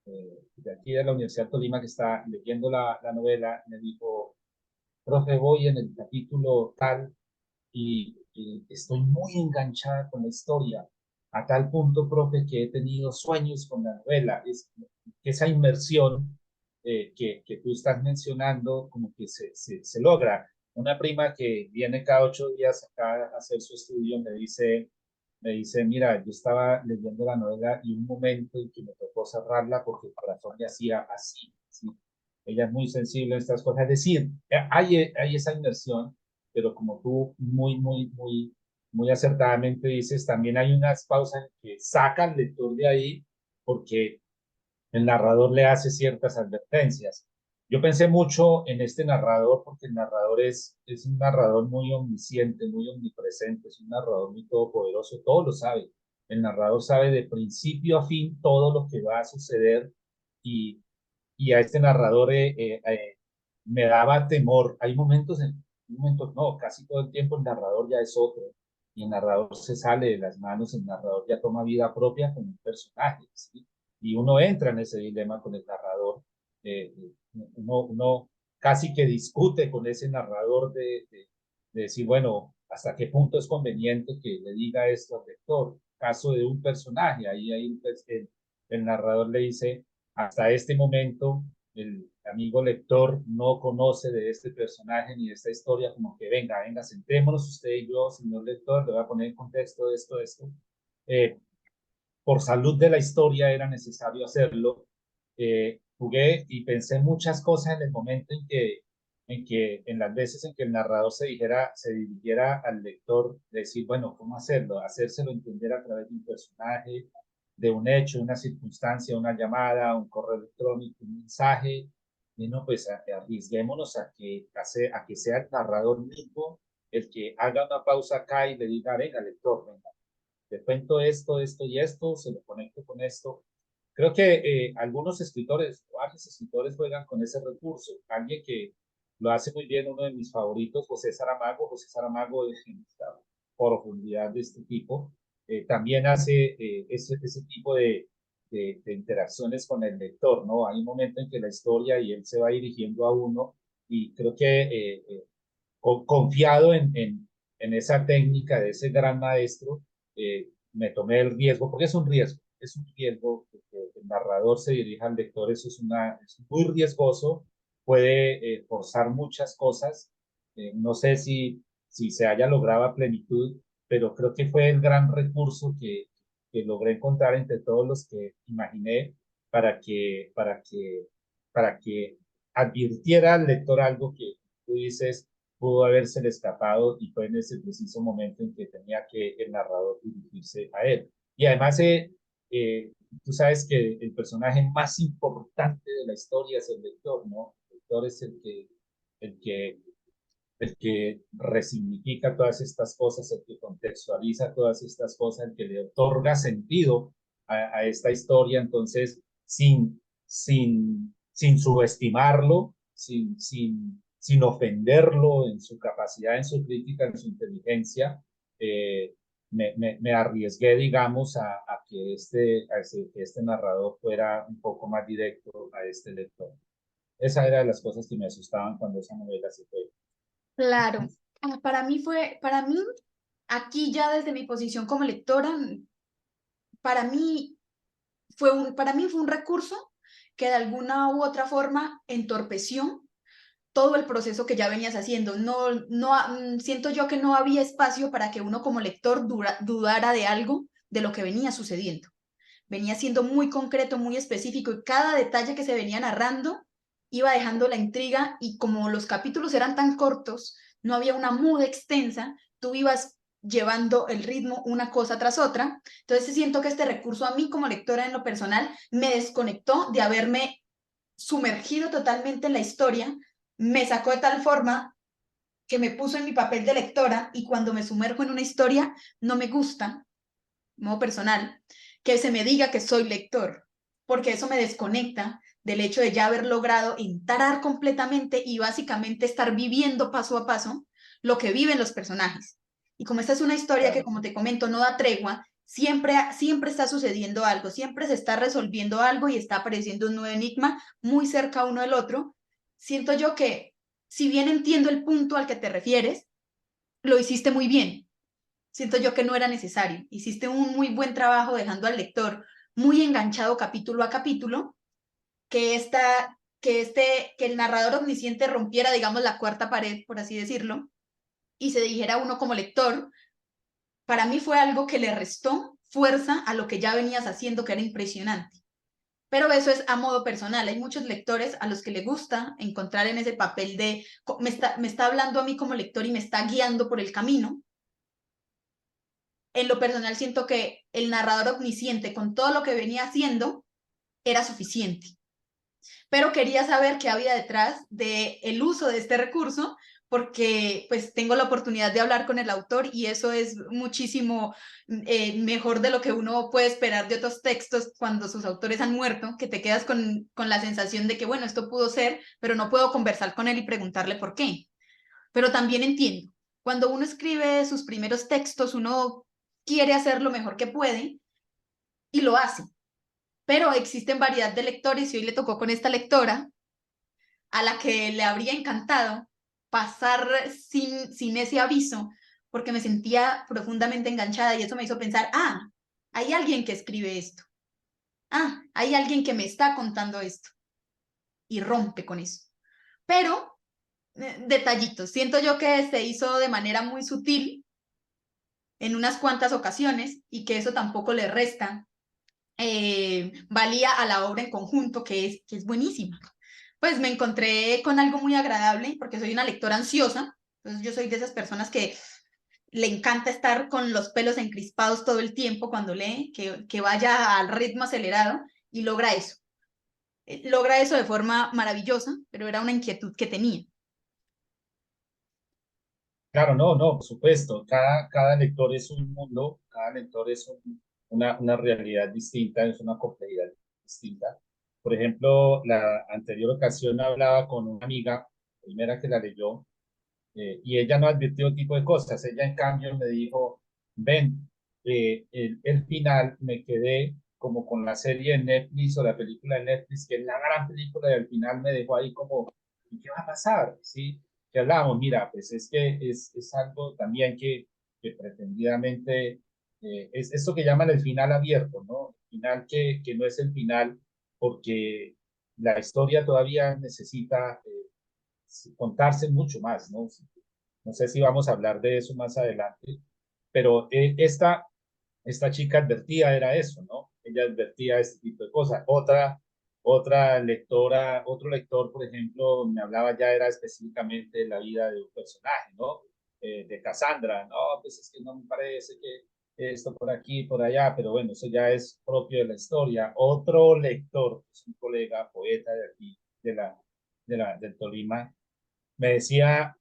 de aquí de la Universidad de Tolima que está leyendo la novela me dijo, profe, voy en el capítulo tal y estoy muy enganchada con la historia, a tal punto, profe, que he tenido sueños con la novela. Es esa inmersión que tú estás mencionando, como que se logra. Una prima que viene cada 8 días acá a hacer su estudio me dice, mira, yo estaba leyendo la novela y un momento en que me tocó cerrarla porque el corazón me hacía así, así. Ella es muy sensible a estas cosas. Es decir, hay esa inmersión, pero como tú muy acertadamente dices, también hay unas pausas que sacan al lector de ahí porque el narrador le hace ciertas advertencias. Yo pensé mucho en este narrador porque el narrador es un narrador muy omnisciente, muy omnipresente, es un narrador muy todopoderoso, todo lo sabe. El narrador sabe de principio a fin todo lo que va a suceder y, y a este narrador me daba temor. Hay momentos no, casi todo el tiempo el narrador ya es otro y el narrador se sale de las manos, el narrador ya toma vida propia con un personaje, ¿sí? Y uno entra en ese dilema con el narrador, eh, uno casi que discute con ese narrador de decir, bueno, hasta qué punto es conveniente que le diga esto al lector. Caso de un personaje, ahí el narrador le dice, hasta este momento el amigo lector no conoce de este personaje ni de esta historia, como que venga, sentémonos usted y yo, señor lector, le voy a poner en contexto esto. Eh, por salud de la historia era necesario hacerlo. Jugué y pensé muchas cosas en el momento en las veces en que el narrador se dirigiera al lector, decir, bueno, ¿cómo hacerlo? Hacérselo entender a través de un personaje, de un hecho, una circunstancia, una llamada, un correo electrónico, un mensaje. Y no, pues arriesguémonos a que sea el narrador mismo el que haga una pausa acá y le diga, venga, lector, venga, te cuento esto y esto, se lo conecto con esto. Creo que algunos escritores, varios escritores juegan con ese recurso. Alguien que lo hace muy bien, uno de mis favoritos, José Saramago. José Saramago es esta profundidad de este tipo. También hace ese tipo de interacciones con el lector, ¿no? Hay un momento en que la historia y él se va dirigiendo a uno y creo que confiado en esa técnica de ese gran maestro, me tomé el riesgo, porque es un riesgo que el narrador se dirija al lector, es muy riesgoso, puede forzar muchas cosas, no sé si se haya logrado a plenitud, pero creo que fue el gran recurso que logré encontrar entre todos los que imaginé para que, para que, para que advirtiera al lector algo que tú dices, pudo haberse escapado y fue en ese preciso momento en que tenía que el narrador dirigirse a él. Y además, eh, tú sabes que el personaje más importante de la historia es el lector, ¿no? El lector es el que, el que resignifica todas estas cosas, el que contextualiza todas estas cosas, el que le otorga sentido a esta historia. Entonces, sin subestimarlo, sin ofenderlo en su capacidad, en su crítica, en su inteligencia, eh, me arriesgué, digamos, a que este narrador fuera un poco más directo a este lector. Esa era de las cosas que me asustaban cuando esa novela se fue. Claro. Para mí, aquí ya desde mi posición como lectora, para mí para mí fue un recurso que de alguna u otra forma entorpeció todo el proceso que ya venías haciendo. Siento yo que no había espacio para que uno como lector dudara de algo de lo que venía sucediendo. Venía siendo muy concreto, muy específico y cada detalle que se venía narrando iba dejando la intriga y como los capítulos eran tan cortos, no había una muda extensa, tú ibas llevando el ritmo una cosa tras otra. Entonces siento que este recurso a mí como lectora en lo personal me desconectó de haberme sumergido totalmente en la historia, me sacó de tal forma que me puso en mi papel de lectora y cuando me sumerjo en una historia no me gusta, de modo personal, que se me diga que soy lector, porque eso me desconecta del hecho de ya haber logrado entrar completamente y básicamente estar viviendo paso a paso lo que viven los personajes. Y como esta es una historia que, Claro. como te comento, no da tregua siempre está sucediendo algo, siempre se está resolviendo algo y está apareciendo un nuevo enigma muy cerca uno del otro. Siento yo que, si bien entiendo el punto al que te refieres, lo hiciste muy bien. Siento yo que no era necesario. Hiciste un muy buen trabajo dejando al lector muy enganchado capítulo a capítulo, que el narrador omnisciente rompiera, digamos, la cuarta pared, por así decirlo, y se dijera a uno como lector. Para mí fue algo que le restó fuerza a lo que ya venías haciendo, que era impresionante. Pero eso es a modo personal. Hay muchos lectores a los que les gusta encontrar en ese papel de, me está hablando a mí como lector y me está guiando por el camino. En lo personal siento que el narrador omnisciente, con todo lo que venía haciendo, era suficiente. Pero quería saber qué había detrás del uso de este recurso, porque pues tengo la oportunidad de hablar con el autor y eso es muchísimo mejor de lo que uno puede esperar de otros textos cuando sus autores han muerto, que te quedas con la sensación de que, bueno, esto pudo ser, pero no puedo conversar con él y preguntarle por qué. Pero también entiendo, cuando uno escribe sus primeros textos, uno quiere hacer lo mejor que puede y lo hace. Pero existen variedad de lectores y hoy le tocó con esta lectora a la que le habría encantado pasar sin ese aviso, porque me sentía profundamente enganchada y eso me hizo pensar, hay alguien que escribe esto, hay alguien que me está contando esto y rompe con eso. Pero, detallitos, siento yo que se hizo de manera muy sutil en unas cuantas ocasiones y que eso tampoco le resta valía a la obra en conjunto, que es buenísima. Pues me encontré con algo muy agradable porque soy una lectora ansiosa, entonces yo soy de esas personas que le encanta estar con los pelos encrispados todo el tiempo cuando lee, que vaya al ritmo acelerado y logra eso. Logra eso de forma maravillosa, pero era una inquietud que tenía. Claro, no, no, por supuesto. Cada lector es un mundo, cada lector es una realidad distinta, es una complejidad distinta. Por ejemplo, la anterior ocasión hablaba con una amiga, primera que la leyó, y ella no advirtió tipo de cosas. Ella, en cambio, me dijo, ven, el final me quedé como con la serie de Netflix o la película de Netflix, que es la gran película, y al final me dejó ahí como, ¿y qué va a pasar? ¿Sí? Que hablábamos, mira, pues es que es algo también que pretendidamente es esto que llaman el final abierto, ¿no? El final que no es el final porque la historia todavía necesita contarse mucho más, ¿no? No sé si vamos a hablar de eso más adelante, pero esta chica advertía era eso, ¿no? Ella advertía este tipo de cosas. Otra lectora, otro lector, por ejemplo, me hablaba ya era específicamente de la vida de un personaje, ¿no? De Cassandra, no, pues es que no me parece que esto por aquí, por allá, pero bueno, eso ya es propio de la historia. Otro lector, es un colega, poeta de aquí, del Tolima, me decía,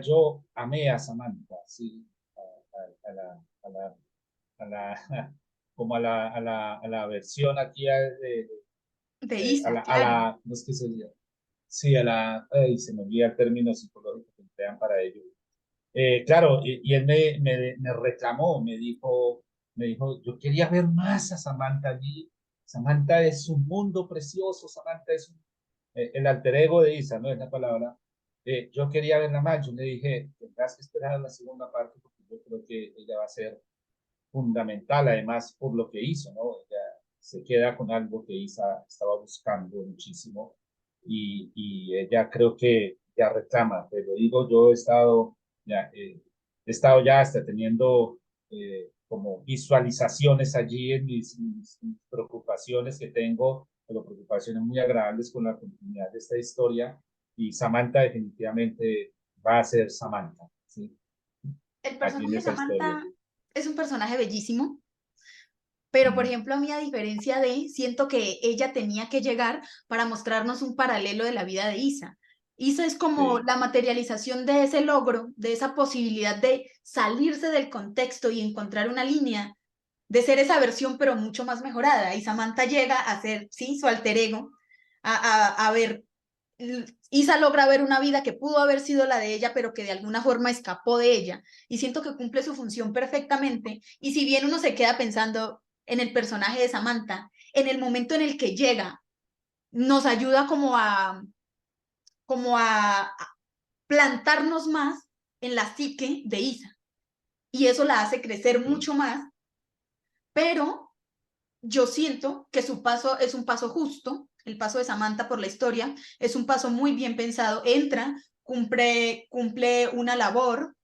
yo amé a Samantha, sí, a la, a la, a la, como a la versión aquí De Isa, a claro. ¿cómo es que sería? Sí, ay, se me olvida el término psicológico que emplean para ello. Claro, y él me reclamó, me dijo, yo quería ver más a Samantha allí. Samantha es un mundo precioso, Samantha es el alter ego de Isa, ¿no? Es la palabra. Yo quería verla más, yo le dije, tendrás que esperar a la segunda parte porque yo creo que ella va a ser fundamental, además, por lo que hizo, ¿no? Ella se queda con algo que Isa estaba buscando muchísimo y ella creo que ya reclama, te lo digo, yo he estado ya hasta teniendo como visualizaciones allí en mis preocupaciones que tengo, pero preocupaciones muy agradables con la continuidad de esta historia y Samantha definitivamente va a ser Samantha, ¿sí? El Allí en personaje de esa historia. Samantha es un personaje bellísimo. Pero, por Mm, ejemplo, a mí, a diferencia de, siento que ella tenía que llegar para mostrarnos un paralelo de la vida de Isa. Isa es como sí. la materialización de ese logro, de esa posibilidad de salirse del contexto y encontrar una línea, de ser esa versión, pero mucho más mejorada. Y Samantha llega a ser, sí, su alter ego, a ver Isa logra ver una vida que pudo haber sido la de ella, pero que de alguna forma escapó de ella. Y siento que cumple su función perfectamente. Y si bien uno se queda pensando en el personaje de Samantha, en el momento en el que llega, nos ayuda como a plantarnos más en la psique de Isa. Y eso la hace crecer Sí, mucho más, pero yo siento que su paso es un paso justo, el paso de Samantha por la historia es un paso muy bien pensado, entra, cumple una labor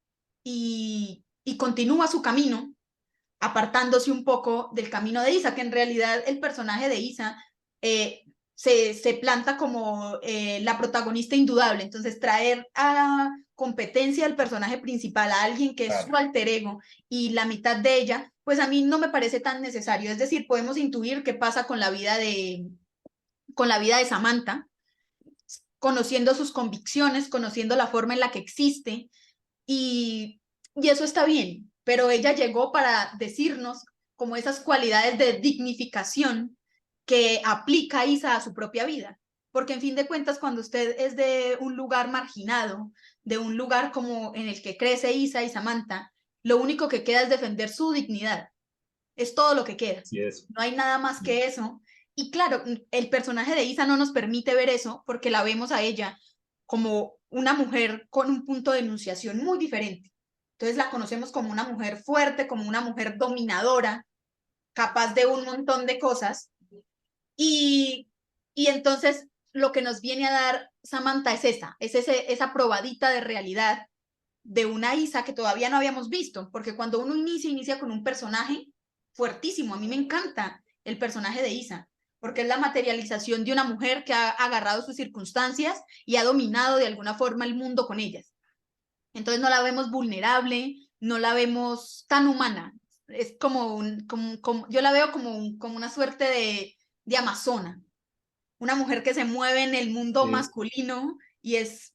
y continúa su camino, apartándose un poco del camino de Isa, que en realidad el personaje de Isa se planta como la protagonista indudable. Entonces, traer a competencia al personaje principal, a alguien que es claro. su alter ego y la mitad de ella, pues a mí no me parece tan necesario. Es decir, podemos intuir qué pasa con la vida de Samantha, conociendo sus convicciones, conociendo la forma en la que existe, y eso está bien, pero ella llegó para decirnos como esas cualidades de dignificación que aplica Isa a su propia vida. Porque en fin de cuentas, cuando usted es de un lugar marginado, de un lugar como en el que crece Isa y Samantha, lo único que queda es defender su dignidad. Es todo lo que queda. Sí, es. No hay nada más que eso. Y claro, el personaje de Isa no nos permite ver eso porque la vemos a ella como una mujer con un punto de enunciación muy diferente. Entonces la conocemos como una mujer fuerte, como una mujer dominadora, capaz de un montón de cosas. Y, y entonces lo que nos viene a dar Samantha esa probadita de realidad de una Isa que todavía no habíamos visto, porque cuando uno inicia con un personaje fuertísimo. A mí me encanta el personaje de Isa, porque es la materialización de una mujer que ha agarrado sus circunstancias y ha dominado de alguna forma el mundo con ellas. Entonces no la vemos vulnerable, no la vemos tan humana. Es yo la veo como una suerte de amazona, una mujer que se mueve en el mundo Sí, masculino y es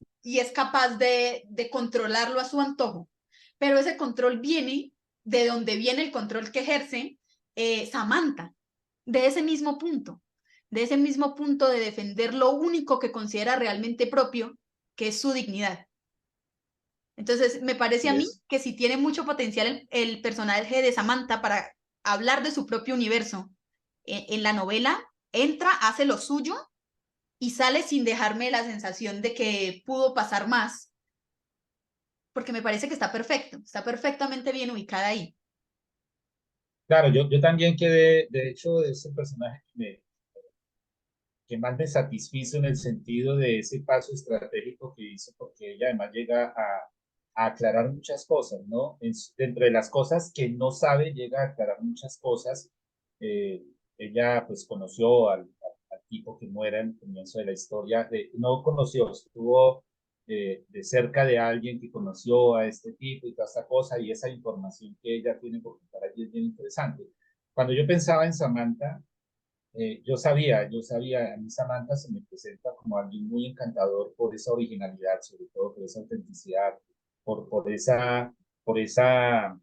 capaz de controlarlo a su antojo. Pero ese control viene de donde viene el control que ejerce Samantha, de ese mismo punto de defender lo único que considera realmente propio, que es su dignidad. Entonces, me parece a sí mí es. que si tiene mucho potencial el personaje de Samantha para hablar de su propio universo en la novela, entra, hace lo suyo y sale sin dejarme la sensación de que pudo pasar más, porque me parece que está perfectamente bien ubicada ahí. Claro, yo también quedé, de hecho, de ese personaje que más me satisfizo en el sentido de ese paso estratégico que hizo, porque ella además llega a aclarar muchas cosas, ¿no? Dentro de las cosas que no sabe, llega a aclarar muchas cosas. Eh, Ella pues conoció al tipo que muera en el comienzo de la historia, no conoció, estuvo de cerca de alguien que conoció a este tipo y toda esta cosa, y esa información que ella tiene por contar allí es bien interesante. Cuando yo pensaba en Samantha, a mí Samantha se me presenta como alguien muy encantador por esa originalidad, sobre todo por esa autenticidad, por esa,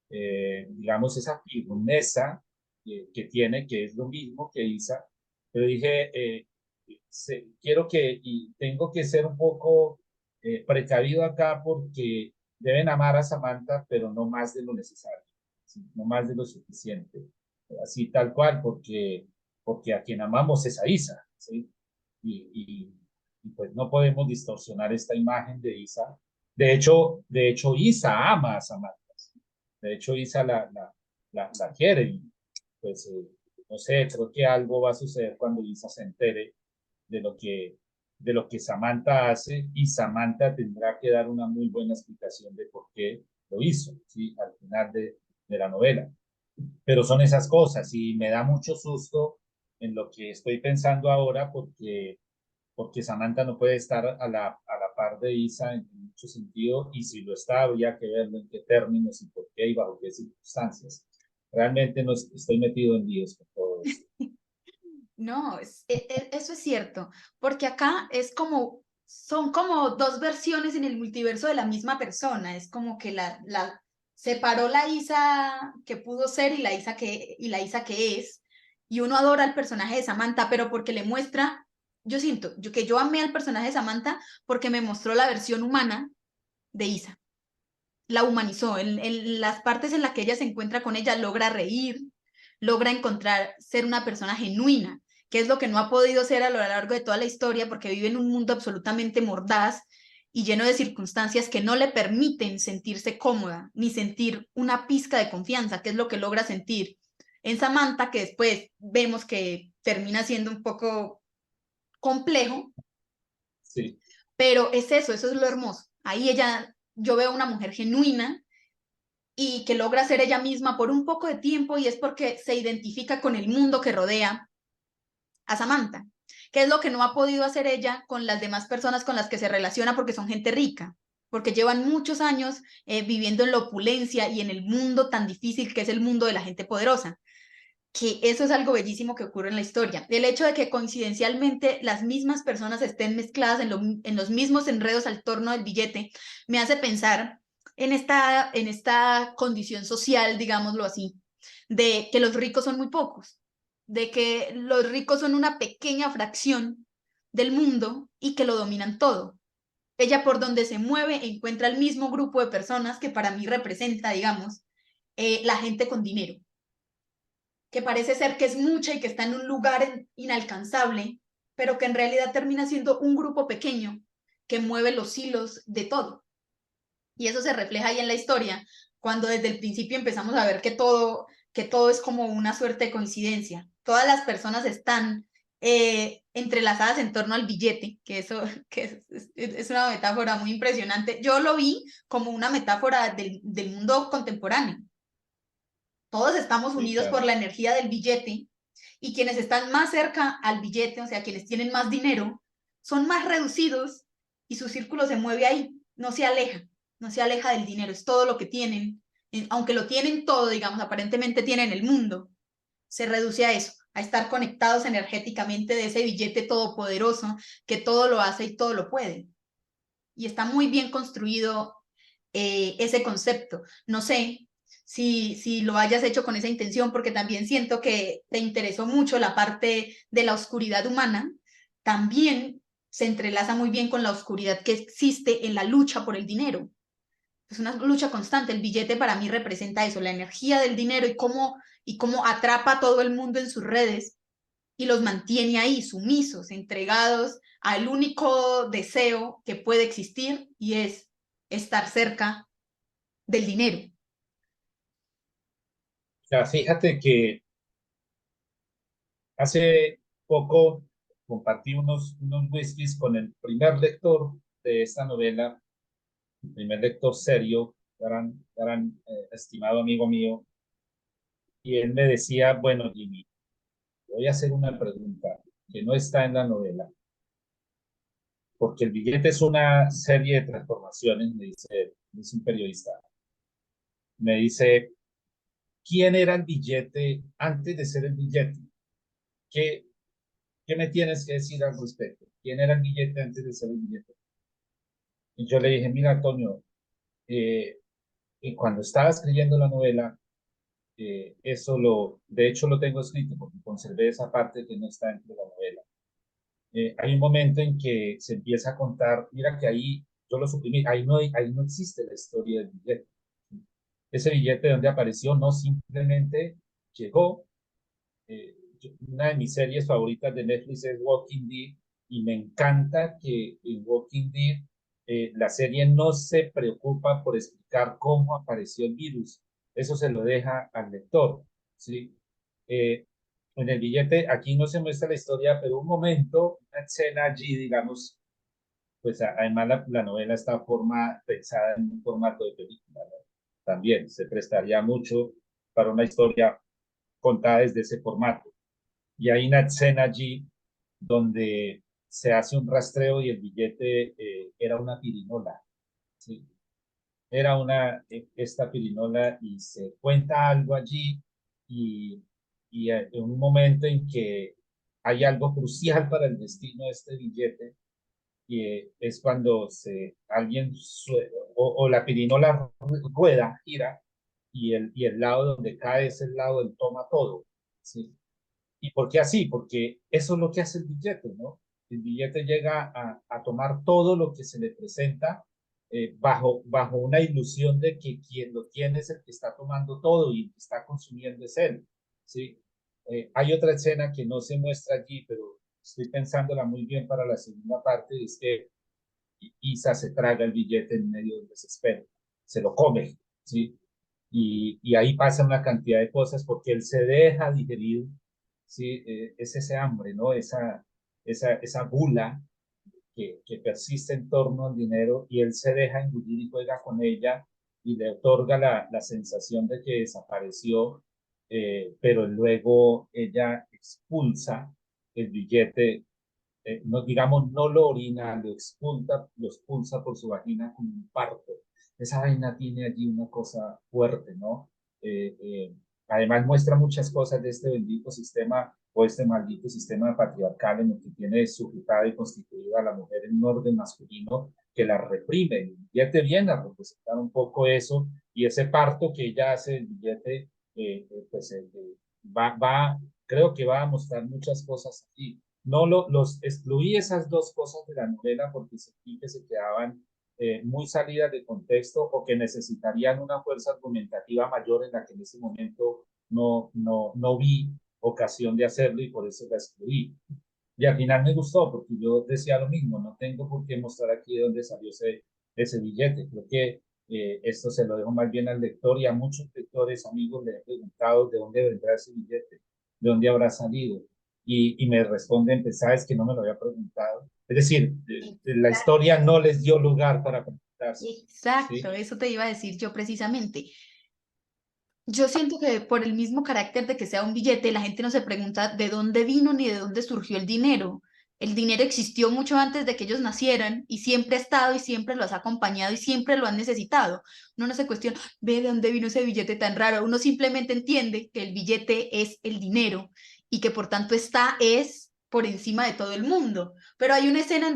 digamos, esa firmeza que tiene, que es lo mismo que Isa. Pero dije, quiero y tengo que ser un poco precavido acá porque deben amar a Samantha, pero no más de lo necesario, ¿sí? No más de lo suficiente, así tal cual, porque a quien amamos es a Isa, ¿sí? Y, y, y pues no podemos distorsionar esta imagen de Isa. De hecho, Isa ama a Samantha. De hecho, Isa la quiere y pues no sé, creo que algo va a suceder cuando Isa se entere de lo que, de lo que Samantha hace, y Samantha tendrá que dar una muy buena explicación de por qué lo hizo, ¿sí? Al final de la novela. Pero son esas cosas y me da mucho susto en lo que estoy pensando ahora porque Samantha no puede estar a la par de Isa en mucho sentido, y si lo está, habría que verlo en qué términos y por qué y bajo qué circunstancias. Realmente no estoy metido en líos con todo esto. No, eso es cierto, porque acá son como dos versiones en el multiverso de la misma persona. Es como que separó la Isa que pudo ser y la Isa que es, y uno adora al personaje de Samantha, pero porque le muestra yo siento que yo amé al personaje de Samantha porque me mostró la versión humana de Isa. La humanizó. En las partes en las que ella se encuentra con ella, logra reír, logra encontrar ser una persona genuina, que es lo que no ha podido ser a lo largo de toda la historia porque vive en un mundo absolutamente mordaz y lleno de circunstancias que no le permiten sentirse cómoda ni sentir una pizca de confianza, que es lo que logra sentir en Samantha, que después vemos que termina siendo un poco complejo, Sí, pero es eso es lo hermoso. Ahí ella, yo veo una mujer genuina y que logra ser ella misma por un poco de tiempo y es porque se identifica con el mundo que rodea a Samantha, que es lo que no ha podido hacer ella con las demás personas con las que se relaciona porque son gente rica, porque llevan muchos años viviendo en la opulencia y en el mundo tan difícil que es el mundo de la gente poderosa, que eso es algo bellísimo que ocurre en la historia. El hecho de que coincidencialmente las mismas personas estén mezcladas en los mismos enredos al torno del billete me hace pensar en esta condición social, digámoslo así, de que los ricos son muy pocos, de que los ricos son una pequeña fracción del mundo y que lo dominan todo. Ella por donde se mueve encuentra el mismo grupo de personas que para mí representa, digamos, la gente con dinero, que parece ser que es mucha y que está en un lugar inalcanzable, pero que en realidad termina siendo un grupo pequeño que mueve los hilos de todo. Y eso se refleja ahí en la historia, cuando desde el principio empezamos a ver que todo es como una suerte de coincidencia. Todas las personas están entrelazadas en torno al billete, que eso que es una metáfora muy impresionante. Yo lo vi como una metáfora del mundo contemporáneo. Todos estamos sí, unidos por claro. la energía del billete y quienes están más cerca al billete, o sea, quienes tienen más dinero, son más reducidos y su círculo se mueve ahí, no se aleja del dinero, es todo lo que tienen, aunque lo tienen todo, digamos, aparentemente tienen el mundo, se reduce a eso, a estar conectados energéticamente de ese billete todopoderoso que todo lo hace y todo lo puede. Y está muy bien construido ese concepto. No sé si lo hayas hecho con esa intención, porque también siento que te interesó mucho la parte de la oscuridad humana. También se entrelaza muy bien con la oscuridad que existe en la lucha por el dinero. Es una lucha constante. El billete para mí representa eso, la energía del dinero y cómo atrapa a todo el mundo en sus redes y los mantiene ahí sumisos, entregados al único deseo que puede existir y es estar cerca del dinero. O sea, fíjate que hace poco compartí unos whiskies con el primer lector de esta novela, el primer lector serio, estimado amigo mío, y él me decía, bueno, Jimmy, voy a hacer una pregunta que no está en la novela, porque el billete es una serie de transformaciones, me dice un periodista. Me dice, ¿quién era el billete antes de ser el billete? ¿Qué, qué me tienes que decir al respecto? ¿Quién era el billete antes de ser el billete? Y yo le dije, mira, Antonio, eh, cuando estaba escribiendo la novela, de hecho lo tengo escrito porque conservé esa parte que no está dentro de la novela. Hay un momento en que se empieza a contar, mira que ahí yo lo suprimí, ahí no existe la historia del billete. Ese billete de donde apareció no simplemente llegó. Una de mis series favoritas de Netflix es Walking Dead y me encanta que en Walking Dead la serie no se preocupa por explicar cómo apareció el virus. Eso se lo deja al lector, ¿sí? Eh, en el billete, aquí no se muestra la historia, pero un momento, una escena allí, digamos, pues además la novela está pensada en un formato de película, ¿no? También se prestaría mucho para una historia contada desde ese formato. Y hay una escena allí donde se hace un rastreo y el billete era una pirinola, ¿sí? Era esta pirinola y se cuenta algo allí y, en un momento en que hay algo crucial para el destino de este billete y es cuando o la pirinola rueda, gira y el lado donde cae es el lado del toma todo, ¿sí? ¿Y por qué así? Porque eso es lo que hace el billete, ¿no? el billete llega a tomar todo lo que se le presenta bajo una ilusión de que quien lo tiene es el que está tomando todo y el que está consumiendo es él, ¿sí? Hay otra escena que no se muestra allí, pero estoy pensándola muy bien para la segunda parte, es que Isa se traga el billete en medio del desespero, se lo come, ¿sí? Y ahí pasa una cantidad de cosas porque él se deja digerir, ¿sí? Es ese hambre, ¿no? Esa gula que persiste en torno al dinero y él se deja engullir y juega con ella y le otorga la sensación de que desapareció, pero luego ella expulsa el billete, no, digamos, no lo orina, lo expulsa por su vagina como un parto. Esa vaina tiene allí una cosa fuerte, ¿no? Eh, eh, Además muestra muchas cosas de este bendito sistema o este maldito sistema patriarcal en el que tiene sujetada y constituida a la mujer en un orden masculino que la reprime. El billete viene a representar un poco eso y ese parto que ella hace el billete, pues creo que va a mostrar muchas cosas aquí. No los excluí esas dos cosas de la novela porque sentí que se quedaban muy salidas de contexto o que necesitarían una fuerza argumentativa mayor en la que en ese momento no vi ocasión de hacerlo y por eso la excluí. Y al final me gustó porque yo decía lo mismo, no tengo por qué mostrar aquí de dónde salió ese billete. Creo que esto se lo dejo más bien al lector y a muchos lectores, amigos, le he preguntado de dónde vendrá ese billete, de dónde habrá salido. Y me responden, pues sabes que no me lo había preguntado. Es decir, la historia no les dio lugar para preguntarse. Exacto, ¿Sí? eso te iba a decir yo precisamente. Yo siento que por el mismo carácter de que sea un billete, la gente no se pregunta de dónde vino ni de dónde surgió el dinero. El dinero existió mucho antes de que ellos nacieran y siempre ha estado y siempre los ha acompañado y siempre lo han necesitado. Uno no se cuestiona, ve de dónde vino ese billete tan raro. Uno simplemente entiende que el billete es el dinero y que por tanto es por encima de todo el mundo. Pero hay una escena en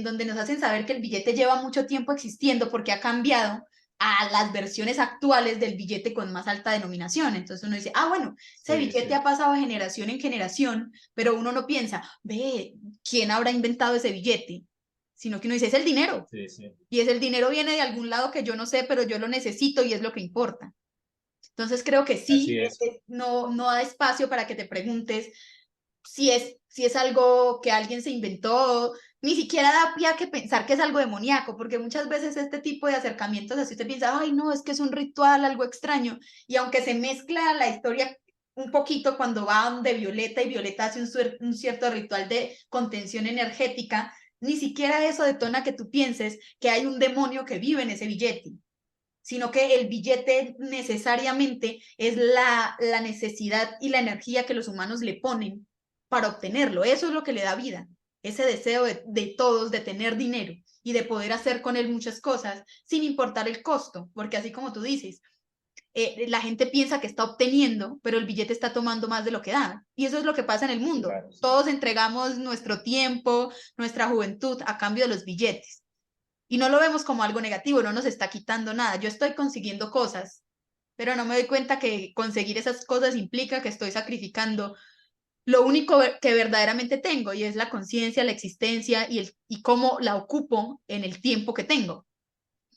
donde nos hacen saber que el billete lleva mucho tiempo existiendo porque ha cambiado a las versiones actuales del billete con más alta denominación. Entonces uno dice, ah, bueno, ese Sí, billete ha sí, pasado de generación en generación, pero uno no piensa, ve, ¿quién habrá inventado ese billete? Sino que uno dice, es el dinero. sí, sí. Y es el dinero viene de algún lado que yo no sé, pero yo lo necesito y es lo que importa. Entonces creo que sí, Así es. no da espacio para que te preguntes si es algo que alguien se inventó, ni siquiera da pie a que pensar que es algo demoníaco, porque muchas veces este tipo de acercamientos así te piensa, ay no, es que es un ritual, algo extraño, y aunque se mezcla la historia un poquito cuando va donde Violeta y Violeta hace un cierto ritual de contención energética, ni siquiera eso detona que tú pienses que hay un demonio que vive en ese billete, sino que el billete necesariamente es la necesidad y la energía que los humanos le ponen para obtenerlo. Eso es lo que le da vida, ese deseo de todos de tener dinero y de poder hacer con él muchas cosas sin importar el costo, porque así como tú dices, la gente piensa que está obteniendo, pero el billete está tomando más de lo que da. Y eso es lo que pasa en el mundo. Claro, sí. Todos entregamos nuestro tiempo, nuestra juventud a cambio de los billetes. Y no lo vemos como algo negativo, no nos está quitando nada. Yo estoy consiguiendo cosas, pero no me doy cuenta que conseguir esas cosas implica que estoy sacrificando lo único que verdaderamente tengo y es la conciencia, la existencia y cómo la ocupo en el tiempo que tengo.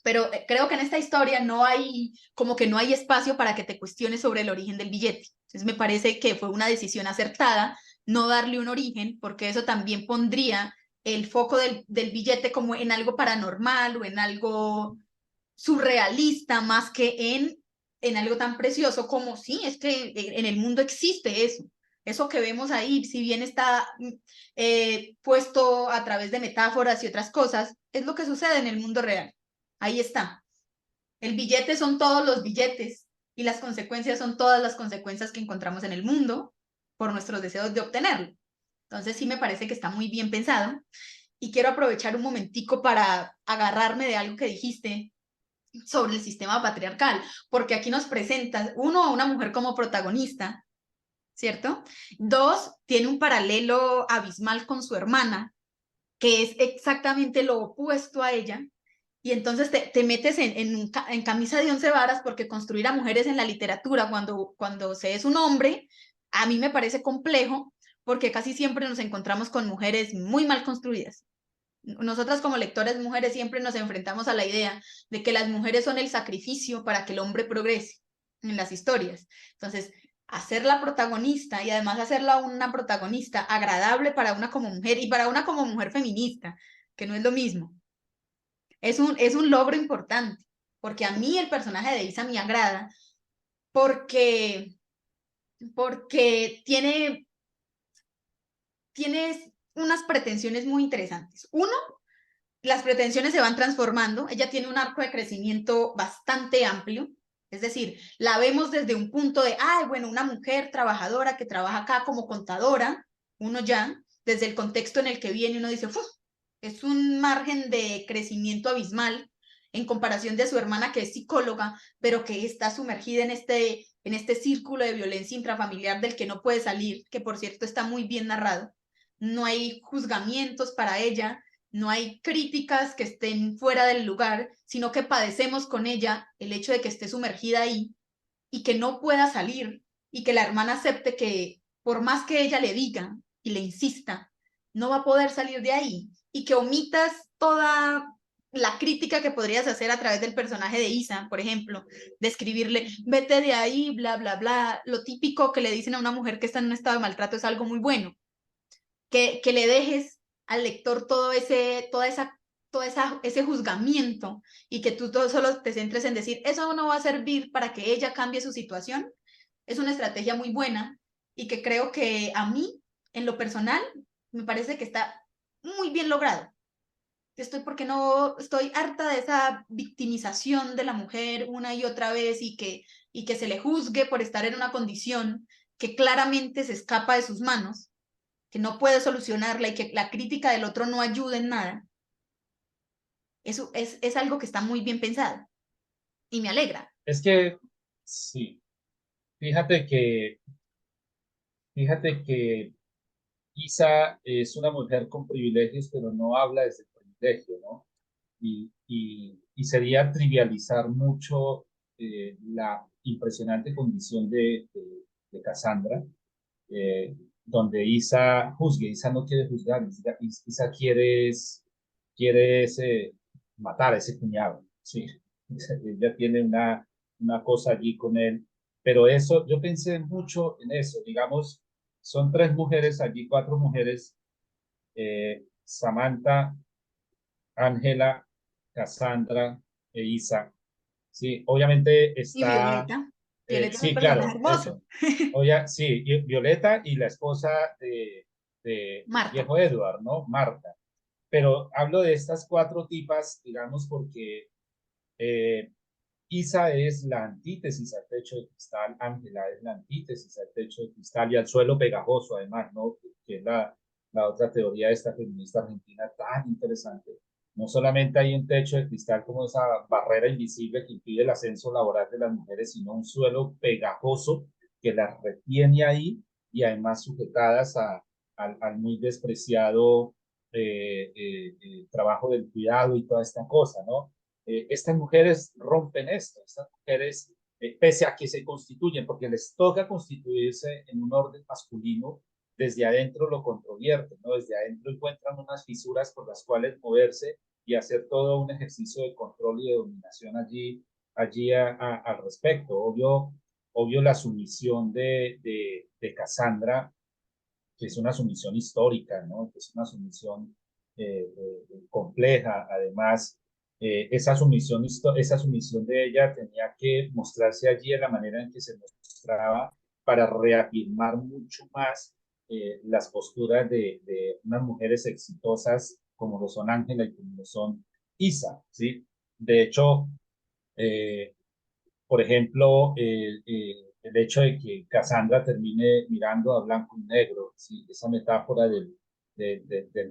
Pero creo que en esta historia no hay, como que no hay espacio para que te cuestiones sobre el origen del billete. Entonces me parece que fue una decisión acertada no darle un origen, porque eso también pondría el foco del billete como en algo paranormal o en algo surrealista más que en algo tan precioso como sí, es que en el mundo existe eso. Eso que vemos ahí, si bien está puesto a través de metáforas y otras cosas, es lo que sucede en el mundo real. Ahí está. El billete son todos los billetes y las consecuencias son todas las consecuencias que encontramos en el mundo por nuestros deseos de obtenerlo. Entonces sí me parece que está muy bien pensado y quiero aprovechar un momentico para agarrarme de algo que dijiste sobre el sistema patriarcal, porque aquí nos presentas, uno, a una mujer como protagonista, ¿cierto? Dos, tiene un paralelo abismal con su hermana, que es exactamente lo opuesto a ella, y entonces te metes en camisa de 11 varas porque construir a mujeres en la literatura cuando se es un hombre, a mí me parece complejo, porque casi siempre nos encontramos con mujeres muy mal construidas. Nosotras como lectoras mujeres siempre nos enfrentamos a la idea de que las mujeres son el sacrificio para que el hombre progrese en las historias. Entonces, hacerla protagonista y además hacerla una protagonista agradable para una como mujer y para una como mujer feminista, que no es lo mismo, es un logro importante, porque a mí el personaje de Isa me agrada porque, porque tiene unas pretensiones muy interesantes. Uno, las pretensiones se van transformando, ella tiene un arco de crecimiento bastante amplio, es decir, la vemos desde un punto de, ay, bueno, una mujer trabajadora que trabaja acá como contadora, uno ya, desde el contexto en el que viene, uno dice, es un margen de crecimiento abismal en comparación de su hermana que es psicóloga, pero que está sumergida en este círculo de violencia intrafamiliar del que no puede salir, que por cierto está muy bien narrado. No hay juzgamientos para ella, no hay críticas que estén fuera del lugar, sino que padecemos con ella el hecho de que esté sumergida ahí y que no pueda salir y que la hermana acepte que por más que ella le diga y le insista, no va a poder salir de ahí y que omitas toda la crítica que podrías hacer a través del personaje de Isa, por ejemplo, de escribirle, vete de ahí, bla, bla, bla, lo típico que le dicen a una mujer que está en un estado de maltrato es algo muy bueno, que le dejes al lector ese juzgamiento y que tú todo solo te centres en decir, eso no va a servir para que ella cambie su situación, es una estrategia muy buena y que creo que a mí, en lo personal, me parece que está muy bien logrado. Estoy porque no estoy harta de esa victimización de la mujer una y otra vez y que se le juzgue por estar en una condición que claramente se escapa de sus manos, que no puede solucionarla y que la crítica del otro no ayuda en nada. Eso es algo que está muy bien pensado y me alegra. Es que, sí, fíjate que, fíjate que Isa es una mujer con privilegios, pero no habla desde el privilegio, ¿no? Y sería trivializar mucho la impresionante condición de Cassandra, eh, donde Isa juzgue. Isa no quiere juzgar, Isa quiere matar a ese cuñado, sí. Ella tiene una cosa allí con él, pero eso, yo pensé mucho en eso, digamos, son tres mujeres allí, cuatro mujeres, Samantha, Ángela, Cassandra e Isa. Sí, obviamente Y está, Violeta. Violeta es un sí, personaje claro, hermoso. eso. Oye, sí, Violeta y la esposa del Marta. viejo Edward, ¿no? Marta. Pero hablo de estas cuatro tipas, digamos, porque eh, Isa es la antítesis al techo de cristal, Ángela es la antítesis al techo de cristal y al suelo pegajoso, además, ¿no? Que es la otra teoría de esta feminista argentina tan interesante. No solamente hay un techo de cristal como esa barrera invisible que impide el ascenso laboral de las mujeres, sino un suelo pegajoso que las retiene ahí y además sujetadas al muy despreciado trabajo del cuidado y toda esta cosa, ¿no? Estas mujeres rompen esto, estas mujeres, pese a que se constituyen, porque les toca constituirse en un orden masculino, desde adentro lo controvierten, ¿no? Desde adentro encuentran unas fisuras por las cuales moverse y hacer todo un ejercicio de control y de dominación allí al respecto. Obvio la sumisión de Cassandra, que es una sumisión histórica, ¿no? Que es una sumisión compleja. Además, esa sumisión de ella tenía que mostrarse allí de la manera en que se mostraba para reafirmar mucho más las posturas de unas mujeres exitosas como lo son Ángela y como lo son Isa, ¿sí? De hecho, eh, por ejemplo, el hecho de que Cassandra termine mirando a blanco y negro, ¿sí? Esa metáfora del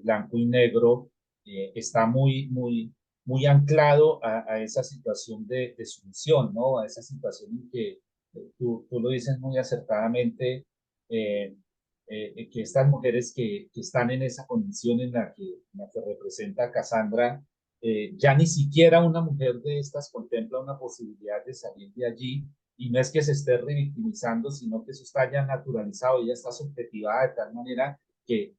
blanco y negro está muy anclado a esa situación de sumisión, ¿no? A esa situación en que tú lo dices muy acertadamente, eh, que estas mujeres que están en esa condición en la que representa Cassandra, ya ni siquiera una mujer de estas contempla una posibilidad de salir de allí y no es que se esté revictimizando, sino que eso está ya naturalizado y ya está subjetivada de tal manera que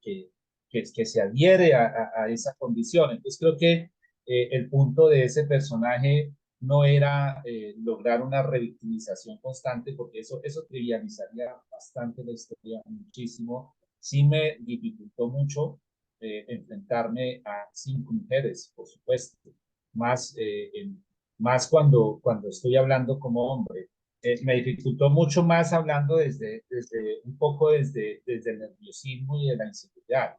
se adhiere a esa condición. Entonces creo que el punto de ese personaje no era lograr una revictimización constante, porque eso trivializaría bastante la historia, muchísimo. Sí me dificultó mucho enfrentarme a 5 mujeres, por supuesto, más, más cuando estoy hablando como hombre. Me dificultó mucho más hablando desde un poco desde el nerviosismo y de la inseguridad.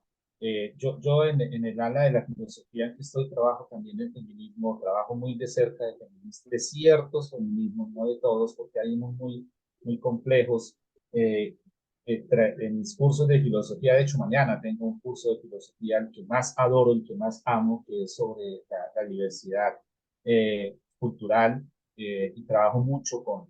Yo en el ala de la filosofía en que estoy trabajo también el feminismo, trabajo muy de cerca de feminismos, de ciertos feminismos, no de todos, porque hay unos muy complejos. Eh, en mis cursos de filosofía, de hecho mañana tengo un curso de filosofía, el que más adoro, el que más amo, que es sobre la diversidad cultural, y trabajo mucho con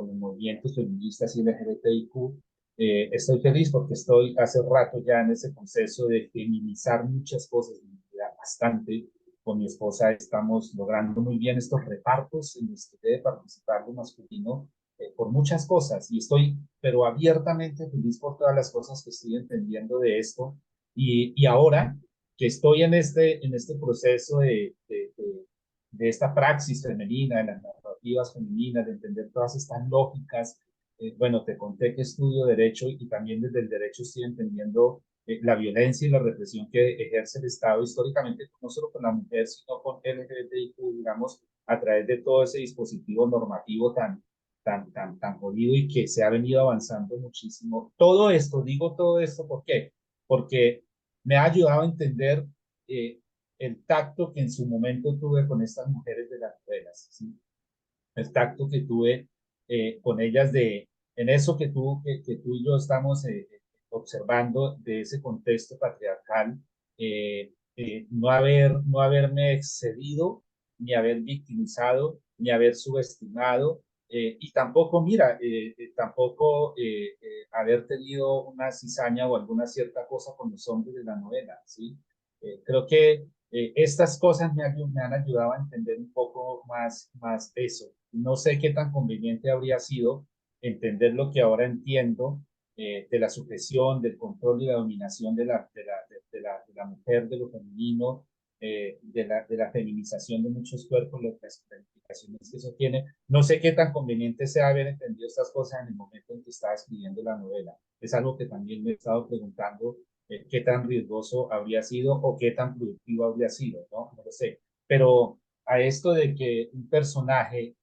los movimientos feministas y LGBTIQ. Estoy feliz porque estoy hace rato ya en ese proceso de feminizar muchas cosas en mi vida, bastante. Con mi esposa estamos logrando muy bien estos repartos en los que debe participar lo masculino por muchas cosas, y estoy, pero abiertamente feliz por todas las cosas que estoy entendiendo de esto. Y ahora que estoy en este proceso de esta praxis femenina, de las narrativas femeninas, de entender todas estas lógicas. Bueno, te conté que estudio derecho y también desde el derecho estoy entendiendo la violencia y la represión que ejerce el Estado históricamente, no solo con la mujer, sino con LGBTIQ, digamos, a través de todo ese dispositivo normativo tan jodido y que se ha venido avanzando muchísimo. Todo esto, digo todo esto, ¿por qué? Porque me ha ayudado a entender eh, el tacto que en su momento tuve con estas mujeres de las novelas, ¿sí? El tacto que tuve con ellas en eso que tú y yo estamos observando de ese contexto patriarcal, no haberme excedido, ni haber victimizado, ni haber subestimado, y tampoco, mira, tampoco haber tenido una cizaña o alguna cierta cosa con los hombres de la novela, ¿sí? Creo que estas cosas me han ayudado a entender un poco más eso. No sé qué tan conveniente habría sido entender lo que ahora entiendo de la sujeción, del control y la dominación de la mujer, de lo femenino, de la feminización de muchos cuerpos, las implicaciones que eso tiene. No sé qué tan conveniente sea haber entendido estas cosas en el momento en que estaba escribiendo la novela. Es algo que también me he estado preguntando qué tan riesgoso habría sido o qué tan productivo habría sido, ¿no? No lo sé. Pero a esto de que un personaje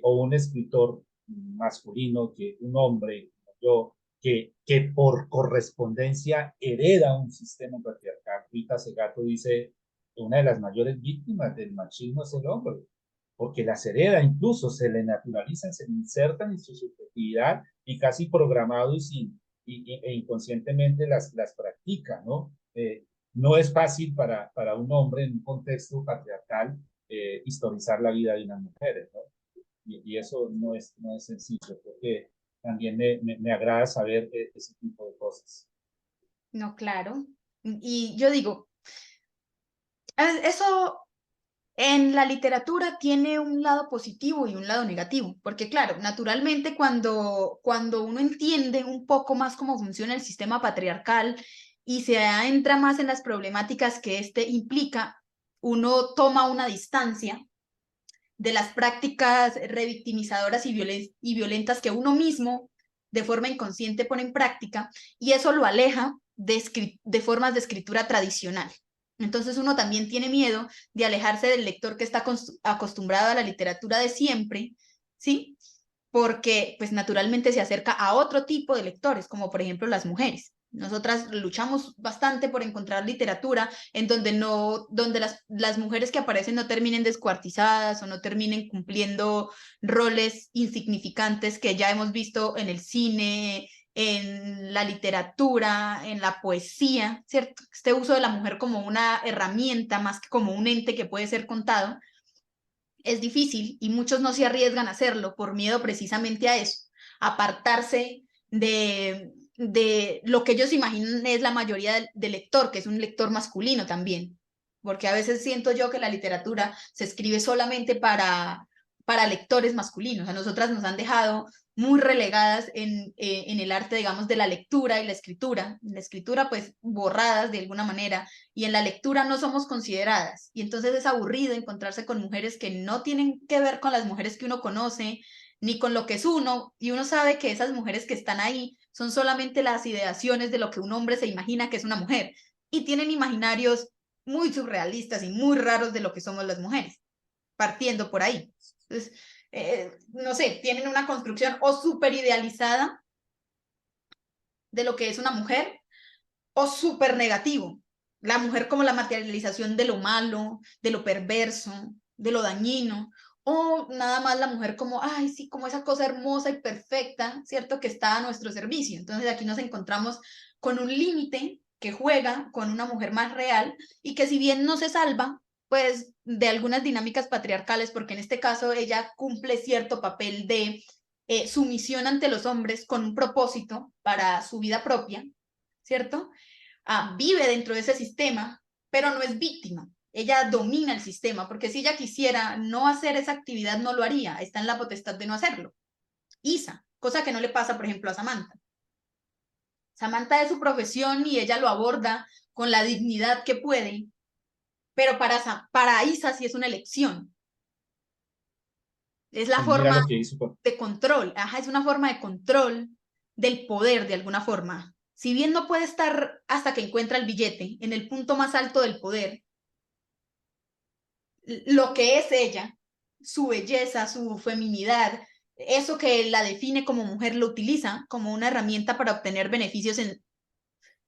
o un escritor masculino, que un hombre, como yo, que por correspondencia hereda un sistema patriarcal. Rita Segato dice que una de las mayores víctimas del machismo es el hombre, porque las hereda, incluso se le naturalizan, se le insertan en su subjetividad y casi programado e inconscientemente las practica, ¿no? No es fácil para un hombre en un contexto patriarcal historizar la vida de una mujer, ¿no? Y eso no es sencillo, porque también me agrada saber ese tipo de cosas. No, claro. Y yo digo, eso en la literatura tiene un lado positivo y un lado negativo, porque claro, naturalmente cuando uno entiende un poco más cómo funciona el sistema patriarcal y se entra más en las problemáticas que este implica, uno toma una distancia de las prácticas revictimizadoras y violentas que uno mismo de forma inconsciente pone en práctica, y eso lo aleja de formas de escritura tradicional. Entonces uno también tiene miedo de alejarse del lector que está acostumbrado a la literatura de siempre, ¿sí? Porque pues naturalmente se acerca a otro tipo de lectores, como por ejemplo las mujeres. Nosotras luchamos bastante por encontrar literatura en donde donde las mujeres que aparecen no terminen descuartizadas o no terminen cumpliendo roles insignificantes que ya hemos visto en el cine, en la literatura, en la poesía, ¿cierto? Este uso de la mujer como una herramienta más que como un ente que puede ser contado es difícil y muchos no se arriesgan a hacerlo por miedo precisamente a eso, apartarse de lo que ellos imaginan es la mayoría del lector, que es un lector masculino también, porque a veces siento yo que la literatura se escribe solamente para lectores masculinos. A nosotras nos han dejado muy relegadas en el arte, digamos, de la lectura y la escritura. En la escritura, pues, borradas de alguna manera, y en la lectura no somos consideradas. Y entonces es aburrido encontrarse con mujeres que no tienen que ver con las mujeres que uno conoce, ni con lo que es uno, y uno sabe que esas mujeres que están ahí son solamente las ideaciones de lo que un hombre se imagina que es una mujer, y tienen imaginarios muy surrealistas y muy raros de lo que somos las mujeres, partiendo por ahí. Entonces, no sé, tienen una construcción o súper idealizada de lo que es una mujer, o súper negativo. La mujer como la materialización de lo malo, de lo perverso, de lo dañino, o nada más la mujer como, ay, sí, como esa cosa hermosa y perfecta, ¿cierto? Que está a nuestro servicio. Entonces aquí nos encontramos con un límite que juega con una mujer más real y que si bien no se salva, pues de algunas dinámicas patriarcales, porque en este caso ella cumple cierto papel de sumisión ante los hombres con un propósito para su vida propia, ¿cierto? Vive dentro de ese sistema, pero no es víctima. Ella domina el sistema, porque si ella quisiera no hacer esa actividad, no lo haría. Está en la potestad de no hacerlo. Isa, cosa que no le pasa, por ejemplo, a Samantha. Samantha es su profesión y ella lo aborda con la dignidad que puede, pero para Isa sí es una elección. Es la Mira forma lo que hizo. de control, ajá, es una forma de control del poder de alguna forma. Si bien no puede estar hasta que encuentra el billete en el punto más alto del poder, lo que es ella, su belleza, su feminidad, eso que la define como mujer, lo utiliza como una herramienta para obtener beneficios,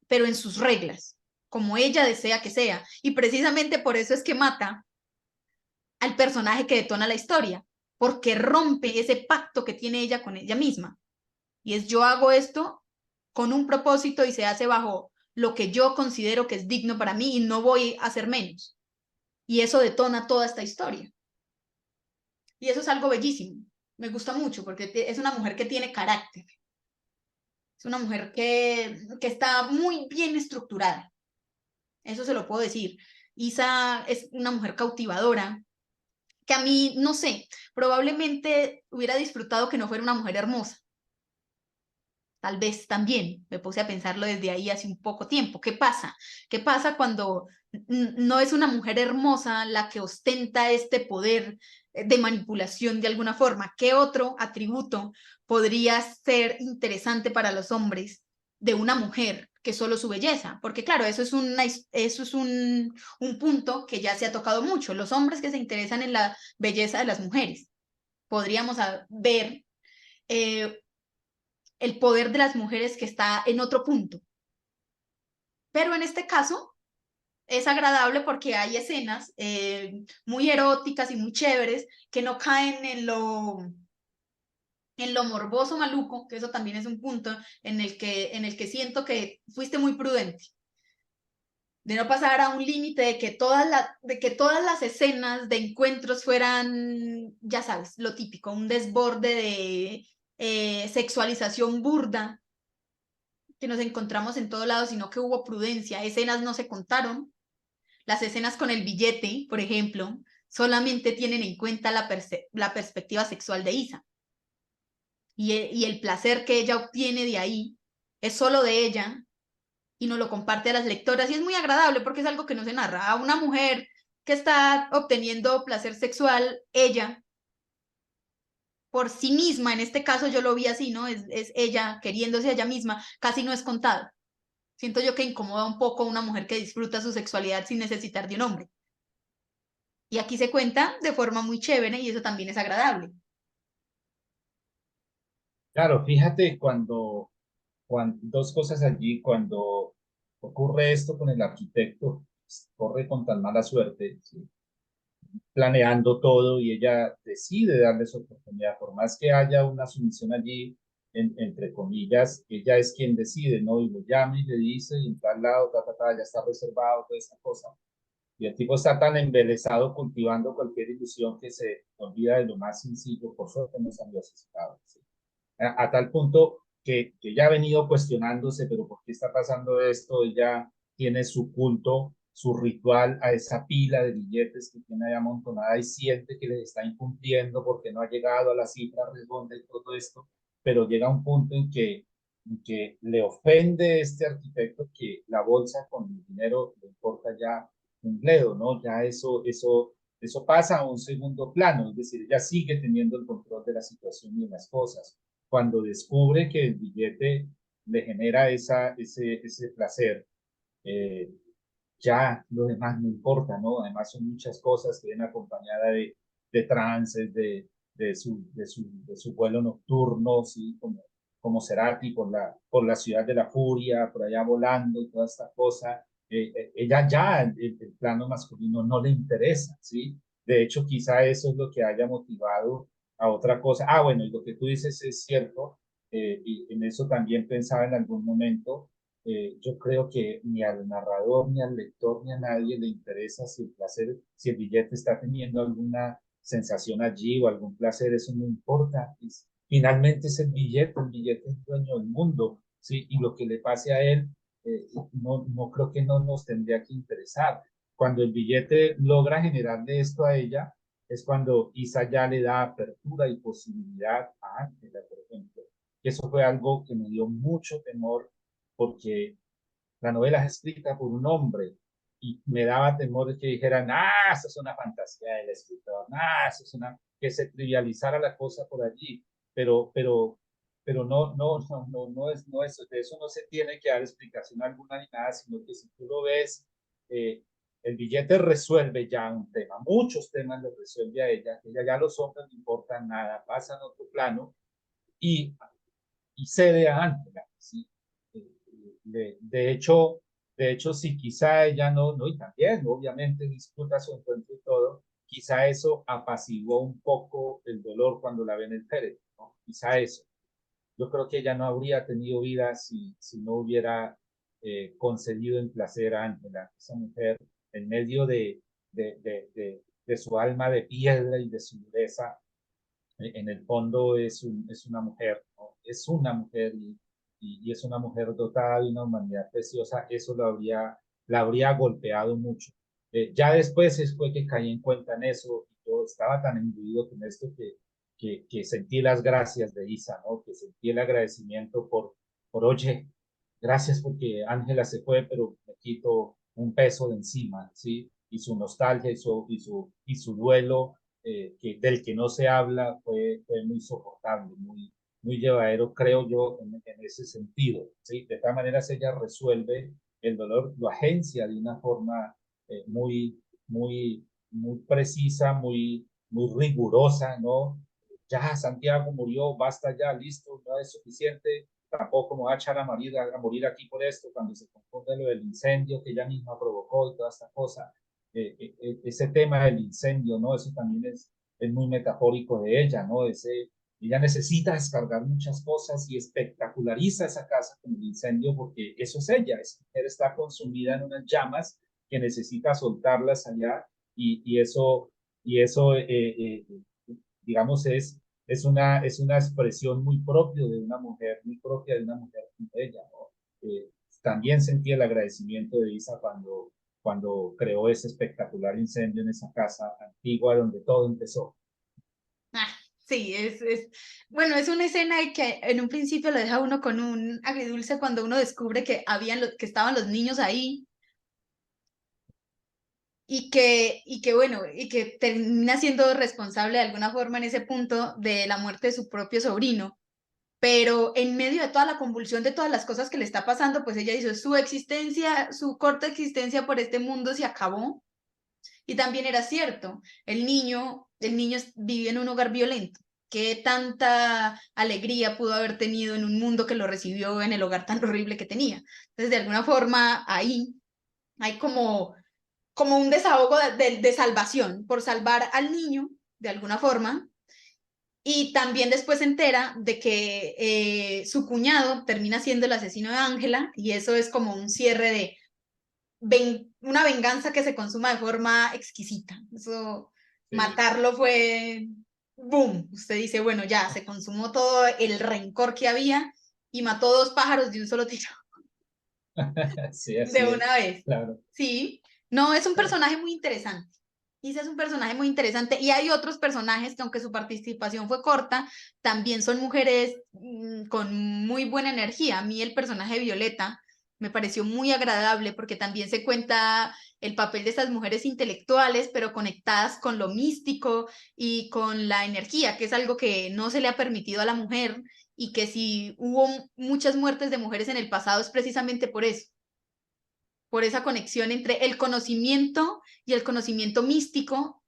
pero en sus reglas, como ella desea que sea. Y precisamente por eso es que mata al personaje que detona la historia, porque rompe ese pacto que tiene ella con ella misma. Y es yo hago esto con un propósito y se hace bajo lo que yo considero que es digno para mí y no voy a hacer menos. Y eso detona toda esta historia. Y eso es algo bellísimo. Me gusta mucho porque es una mujer que tiene carácter. Es una mujer que está muy bien estructurada. Eso se lo puedo decir. Isa es una mujer cautivadora, que a mí, no sé, probablemente hubiera disfrutado que no fuera una mujer hermosa. Tal vez también me puse a pensarlo desde ahí hace un poco tiempo. ¿Qué pasa? ¿Qué pasa cuando no es una mujer hermosa la que ostenta este poder de manipulación de alguna forma? ¿Qué otro atributo podría ser interesante para los hombres de una mujer que solo su belleza? Porque claro, eso es un punto que ya se ha tocado mucho. Los hombres que se interesan en la belleza de las mujeres. Podríamos ver el poder de las mujeres que está en otro punto. Pero en este caso es agradable porque hay escenas muy eróticas y muy chéveres que no caen en lo morboso maluco, que eso también es un punto en el que siento que fuiste muy prudente, de no pasar a un límite de que todas las escenas de encuentros fueran, ya sabes, lo típico, un desborde de sexualización burda, que nos encontramos en todos lados, sino que hubo prudencia. Escenas no se contaron. Las escenas con el billete, por ejemplo, solamente tienen en cuenta la perspectiva sexual de Isa. Y el placer que ella obtiene de ahí es solo de ella y no lo comparte a las lectoras. Y es muy agradable porque es algo que no se narra. A una mujer que está obteniendo placer sexual, ella, por sí misma, en este caso yo lo vi así, ¿no? Es ella queriéndose a ella misma, casi no es contado. Siento yo que incomoda un poco a una mujer que disfruta su sexualidad sin necesitar de un hombre. Y aquí se cuenta de forma muy chévere y eso también es agradable. Claro, fíjate dos cosas allí, cuando ocurre esto con el arquitecto, corre con tan mala suerte, ¿sí? Planeando todo y ella decide darle su oportunidad, por más que haya una sumisión allí, entre comillas, ella es quien decide, ¿no? Y lo llama y le dice, y en tal lado, ya está reservado, toda esa cosa. Y el tipo está tan embelesado cultivando cualquier ilusión que se olvida de lo más sencillo, por suerte no salió asesinado, ¿sí? A tal punto que ya ha venido cuestionándose, pero ¿por qué está pasando esto? Ella tiene su culto, su ritual a esa pila de billetes que tiene ahí amontonada y siente que les está incumpliendo porque no ha llegado a la cifra redonda y todo esto, pero llega un punto en que le ofende este arquitecto que la bolsa con el dinero le importa ya un bledo, ¿no? Ya eso pasa a un segundo plano, es decir, ella sigue teniendo el control de la situación y de las cosas. Cuando descubre que el billete le genera ese placer, eh, ya lo demás no importa, ¿no? Además son muchas cosas que vienen acompañadas de trances, de su vuelo nocturno, ¿sí? Como Cerati por la ciudad de la furia, por allá volando y toda esta cosa. Ella ya el plano masculino no le interesa, ¿sí? De hecho, quizá eso es lo que haya motivado a otra cosa. Ah, bueno, y lo que tú dices es cierto, y en eso también pensaba en algún momento. Yo creo que ni al narrador, ni al lector, ni a nadie le interesa si el placer, si el billete está teniendo alguna sensación allí o algún placer, eso no importa. Finalmente es el billete es dueño del mundo, ¿sí? Y lo que le pase a él, no creo que no nos tendría que interesar. Cuando el billete logra generarle esto a ella, es cuando Isa ya le da apertura y posibilidad a Ángela, por ejemplo. Y eso fue algo que me dio mucho temor porque la novela es escrita por un hombre y me daba temor que dijeran, ah, eso es una fantasía del escritor, ah, eso es una, que se trivializara la cosa por allí, pero, pero, pero no es, de eso no se tiene que dar explicación alguna ni nada, sino que si tú lo ves, eh, el billete resuelve ya un tema, muchos temas lo resuelve a ella ya los hombres no importan nada, pasan a otro plano y, y cede a Ángela, ¿sí? De hecho, si quizá ella no, y también obviamente disfruta su encuentro y todo, quizá eso apaciguó un poco el dolor cuando la ve en el féretro, ¿no? Quizá eso. Yo creo que ella no habría tenido vida si no hubiera concedido el placer a Ángela, esa mujer, en medio de su alma de piedra y de su dureza, en el fondo es una mujer, ¿no? Es una mujer y es una mujer dotada de una humanidad preciosa, eso la habría golpeado mucho. Ya después fue que caí en cuenta en eso y yo estaba tan imbuido con esto que sentí las gracias de Isa, ¿no? Que sentí el agradecimiento oye, gracias porque Ángela se fue, pero me quito un peso de encima, ¿sí? Y su nostalgia y su duelo del que no se habla fue muy soportable, muy llevadero, creo yo, en ese sentido. ¿Sí? De todas maneras, ella resuelve el dolor, lo agencia de una forma muy precisa, muy rigurosa, ¿no? Ya Santiago murió, basta ya, listo, no es suficiente, tampoco me va a echar a morir aquí por esto, cuando se confunde lo del incendio que ella misma provocó y toda esta cosa. Ese tema del incendio, ¿no? Eso también es muy metafórico de ella, ¿no? Ella necesita descargar muchas cosas y espectaculariza esa casa con el incendio porque eso es ella, esa mujer está consumida en unas llamas que necesita soltarlas allá y eso digamos, es una expresión muy propia de una mujer, muy propia de una mujer como ella, ¿no? También sentí el agradecimiento de Isa cuando creó ese espectacular incendio en esa casa antigua donde todo empezó. Ah, sí, bueno, es una escena que en un principio lo deja uno con un agridulce cuando uno descubre que que estaban los niños ahí bueno, y que termina siendo responsable de alguna forma en ese punto de la muerte de su propio sobrino. Pero en medio de toda la convulsión de todas las cosas que le está pasando, pues ella dice, su existencia, su corta existencia por este mundo se acabó. Y también era cierto, el niño vivía en un hogar violento. ¿Qué tanta alegría pudo haber tenido en un mundo que lo recibió en el hogar tan horrible que tenía? Entonces, de alguna forma, ahí hay como un desahogo de salvación, por salvar al niño, de alguna forma, y también después se entera de que su cuñado termina siendo el asesino de Ángela, y eso es como un cierre de una venganza que se consuma de forma exquisita. Eso, Sí. matarlo fue, boom, usted dice, bueno, ya, se consumó todo el rencor que había y mató dos pájaros de un solo tiro, Sí, de así una es, vez. claro. Sí, No, es un Sí. personaje muy interesante. Isa es un personaje muy interesante y hay otros personajes que aunque su participación fue corta, también son mujeres con muy buena energía. A mí el personaje de Violeta me pareció muy agradable porque también se cuenta el papel de estas mujeres intelectuales, pero conectadas con lo místico y con la energía, que es algo que no se le ha permitido a la mujer y que si hubo muchas muertes de mujeres en el pasado es precisamente por esa conexión entre el conocimiento y el conocimiento místico,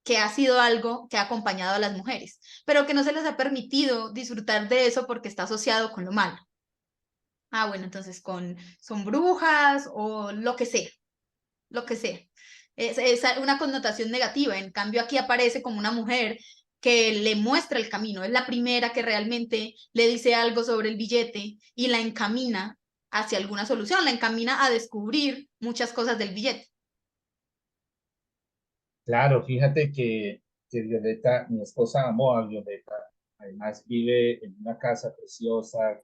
que ha sido algo que ha acompañado a las mujeres, pero que no se les ha permitido disfrutar de eso porque está asociado con lo malo. Ah, bueno, entonces son brujas o lo que sea, lo que sea. Es una connotación negativa. En cambio, aquí aparece como una mujer que le muestra el camino. Es la primera que realmente le dice algo sobre el billete y la encamina hacia alguna solución, la encamina a descubrir muchas cosas del billete. Claro, fíjate que Violeta, mi esposa amó a Violeta. Además vive en una casa preciosa,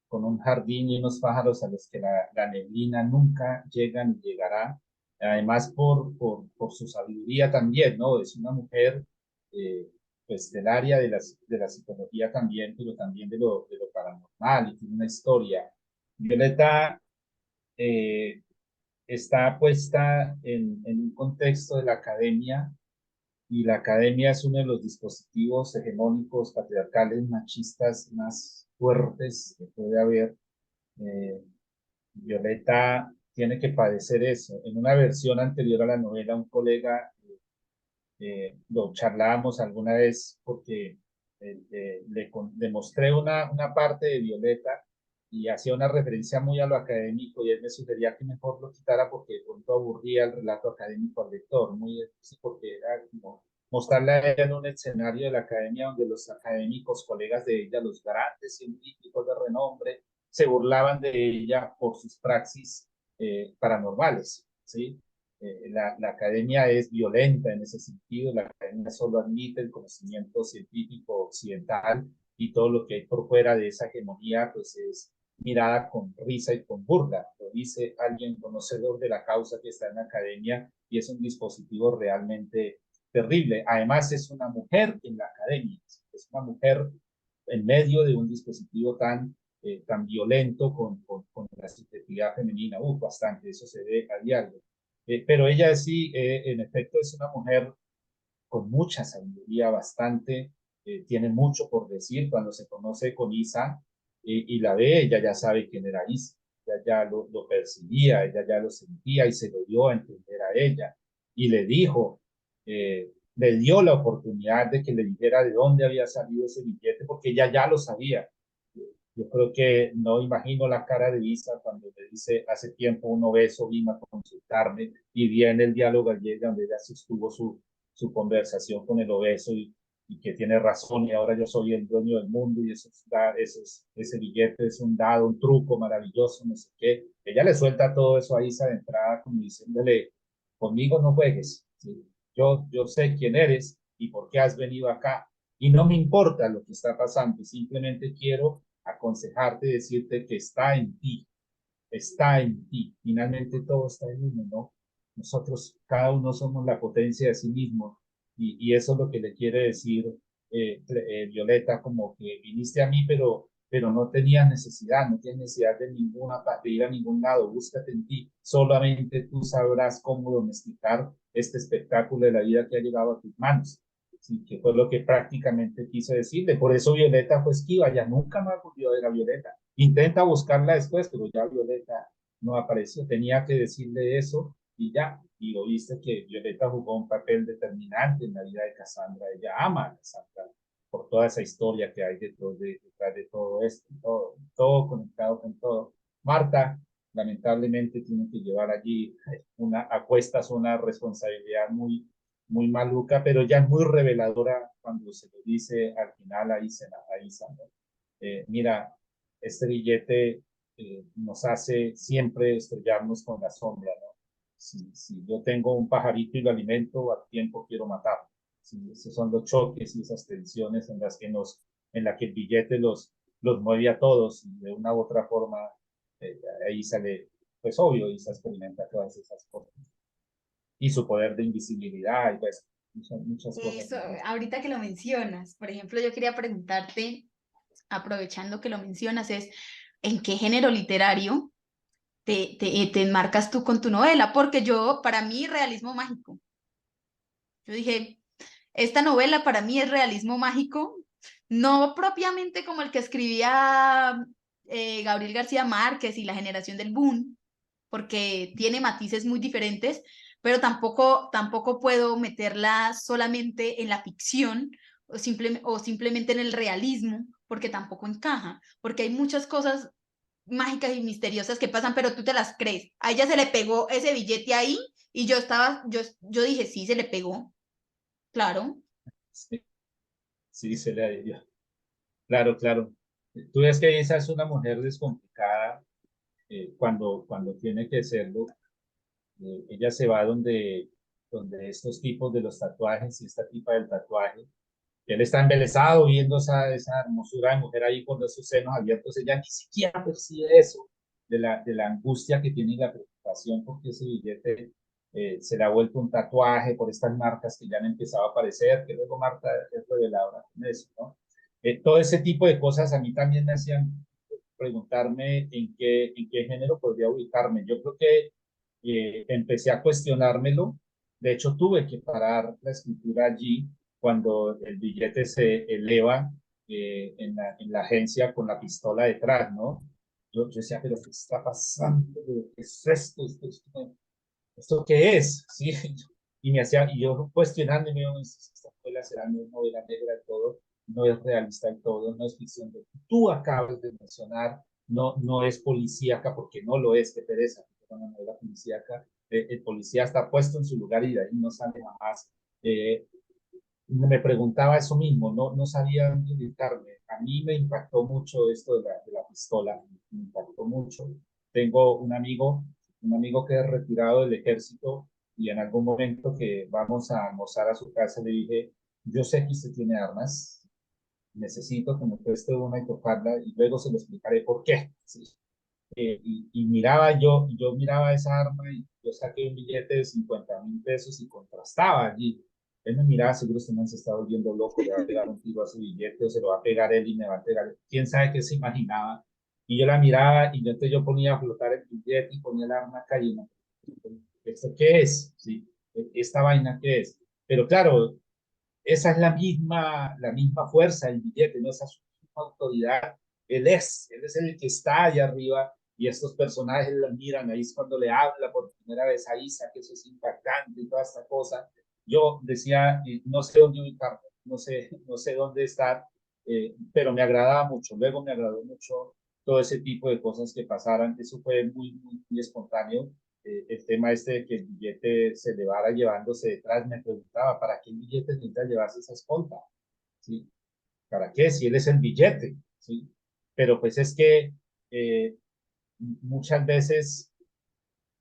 con un jardín y unos pájaros a los que la neblina nunca llega ni llegará. Además, por su sabiduría también, ¿no? Es una mujer, eh, pues, del área de la psicología también, pero también de lo paranormal, y tiene una historia. Violeta eh, está puesta en un contexto de la academia, y la academia es uno de los dispositivos hegemónicos, patriarcales, machistas más fuertes que puede haber. Eh, Violeta tiene que padecer eso. En una versión anterior a la novela, un colega, lo charlábamos alguna vez porque le mostré una parte de Violeta y hacía una referencia muy a lo académico, y él me sugería que mejor lo quitara porque de pronto aburría el relato académico al lector, muy sí, porque era como mostrarla a ella en un escenario de la academia donde los académicos, colegas de ella, los grandes científicos de renombre, se burlaban de ella por sus praxis paranormales, ¿sí? La academia es violenta en ese sentido. La academia solo admite el conocimiento científico occidental, y todo lo que hay por fuera de esa hegemonía pues es mirada con risa y con burla. Lo dice alguien conocedor de la causa que está en la academia, y es un dispositivo realmente terrible. Además es una mujer en la academia, es una mujer en medio de un dispositivo tan violento con la subjetividad femenina. Bastante, eso se ve a diario. Pero ella sí, en efecto, es una mujer con mucha sabiduría, bastante, tiene mucho por decir. Cuando se conoce con Isa y la ve, ella ya sabe quién era Isa, ella ya lo percibía, ella ya lo sentía y se lo dio a entender a ella. Y le dijo, le dio la oportunidad de que le dijera de dónde había salido ese billete, porque ella ya lo sabía. Yo creo que no imagino la cara de Isa cuando le dice: hace tiempo un obeso vino a consultarme, y viene el diálogo allí donde ella sostuvo su conversación con el obeso, y que tiene razón, y ahora yo soy el dueño del mundo, y ese billete es un dado, un truco maravilloso, no sé qué. Ella le suelta todo eso a Isa de entrada, como diciéndole: conmigo no juegues, ¿sí? Yo sé quién eres y por qué has venido acá, y no me importa lo que está pasando, simplemente quiero aconsejarte, decirte que está en ti, está en ti. Finalmente todo está en uno, ¿no? Nosotros, cada uno somos la potencia de sí mismo, y eso es lo que le quiere decir Violeta, como que viniste a mí, pero no tenías necesidad, no tienes necesidad de ir a ningún lado, búscate en ti, solamente tú sabrás cómo domesticar este espectáculo de la vida que ha llegado a tus manos. Sí, que fue lo que prácticamente quise decirle. Por eso Violeta fue esquiva, ya nunca más volvió a ver a Violeta. Intenta buscarla después, pero ya Violeta no apareció. Tenía que decirle eso y ya. Y lo viste que Violeta jugó un papel determinante en la vida de Cassandra. Ella ama a Cassandra por toda esa historia que hay detrás de todo esto, todo conectado con todo. Marta, lamentablemente, tiene que llevar allí a cuestas una responsabilidad muy maluca, pero ya es muy reveladora cuando se lo dice al final a Isa, ¿no? Mira, este billete nos hace siempre estrellarnos con la sombra, ¿no? Si yo tengo un pajarito y lo alimento, al tiempo quiero matarlo. Sí, esos son los choques y esas tensiones en la que el billete los mueve a todos, y de una u otra forma, eh, ahí sale. pues obvio, Isa experimenta todas esas cosas. Y su poder de invisibilidad, y pues muchas cosas Eso, más. ahorita que lo mencionas, por ejemplo, yo quería preguntarte, aprovechando que lo mencionas, es ¿en qué género literario te enmarcas tú con tu novela? Porque yo, para mí, realismo mágico. Yo dije, esta novela para mí es realismo mágico, no propiamente como el que escribía Gabriel García Márquez y La generación del boom, porque tiene matices muy diferentes, pero tampoco puedo meterla solamente en la ficción o simplemente en el realismo, porque tampoco encaja, porque hay muchas cosas mágicas y misteriosas que pasan, pero tú te las crees. A ella se le pegó ese billete ahí y yo dije, sí, se le pegó, claro. Sí, sí, se le adhirió. Claro, claro. Tú ves que esa es una mujer descomplicada cuando tiene que serlo. Ella se va donde estos tipos de los tatuajes y esta tipa del tatuaje, que él está embelesado viendo esa hermosura de mujer ahí con esos senos abiertos, ella ni siquiera percibe eso, de la angustia que tiene y la preocupación porque ese billete se le ha vuelto un tatuaje por estas marcas que ya han empezado a aparecer, que luego Marta es reveladora con eso, ¿no? Todo ese tipo de cosas a mí también me hacían preguntarme en qué género podría ubicarme. Yo creo que empecé a cuestionármelo. De hecho, tuve que parar la escritura allí cuando el billete se eleva en la agencia con la pistola detrás, ¿no? Yo decía, pero ¿qué está pasando? ¿Qué es esto? ¿Esto qué es? ¿Sí? Y yo cuestionándome, esta novela será no es novela negra del todo, no es realista del todo, no es ficción de tú acabas de mencionar, no es policíaca, porque no lo es, qué pereza, es una novela policíaca, el policía está puesto en su lugar y de ahí no sale jamás. Eh, Me preguntaba eso mismo, no sabía dónde ubicarme. A mí me impactó mucho esto de la pistola, me impactó mucho. Tengo un amigo que es retirado del ejército y en algún momento que vamos a almorzar a su casa le dije, yo sé que usted tiene armas, necesito que me preste una y tocarla y luego se lo explicaré por qué. ¿Sí? Y yo miraba esa arma y yo saqué un billete de 50.000 pesos y contrastaba allí. Él me miraba, seguro este man se está volviendo loco, le va a pegar un tiro a ese billete o se lo va a pegar él y me va a pegar. ¿Quién sabe qué se imaginaba? Y yo la miraba y entonces yo ponía a flotar el billete y ponía el arma acá y no, ¿esto qué es? ¿Sí? ¿Esta vaina qué es? Pero claro, esa es la misma fuerza del billete, ¿no? Esa es su autoridad. Él es el que está allá arriba y estos personajes la miran, ahí es cuando le habla por primera vez a Isa, que eso es impactante y toda esta cosa. Yo decía, no sé dónde ubicarme, no sé dónde estar, pero me agradaba mucho. Luego me agradó mucho todo ese tipo de cosas que pasaran. Eso fue muy, muy, muy espontáneo. El tema este de que el billete se elevara llevándose detrás, me preguntaba, ¿para qué el billete necesita llevarse esa escolta? ¿Sí? ¿Para qué? Si él es el billete, ¿sí? Pero pues es que eh, muchas veces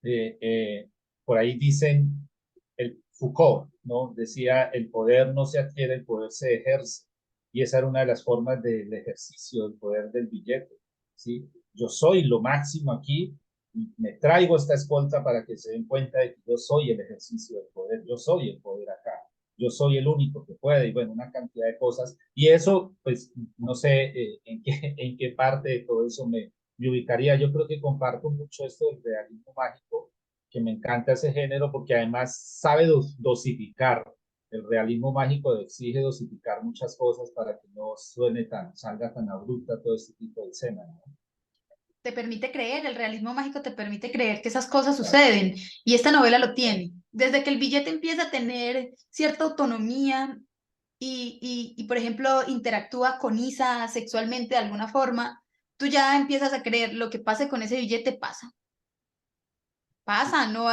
eh, eh, por ahí dicen, el Foucault, ¿no? Decía, el poder no se adquiere, el poder se ejerce. Y esa era una de las formas del ejercicio del poder del billete, ¿sí? Yo soy lo máximo aquí y me traigo esta escolta para que se den cuenta de que yo soy el ejercicio del poder, yo soy el poder acá, yo soy el único que puede, y bueno, una cantidad de cosas. Y eso, pues, no sé en qué parte de todo eso me ubicaría. Yo creo que comparto mucho esto del realismo mágico, que me encanta ese género porque además sabe dosificar. El realismo mágico exige dosificar muchas cosas para que no salga tan abrupta todo este tipo de escena, ¿no? Te permite creer, el realismo mágico te permite creer que esas cosas Claro, suceden y esta novela lo claro. tiene. Desde que el billete empieza a tener cierta autonomía y, por ejemplo, interactúa con Isa sexualmente de alguna forma, tú ya empiezas a creer lo que pase con ese billete pasa, no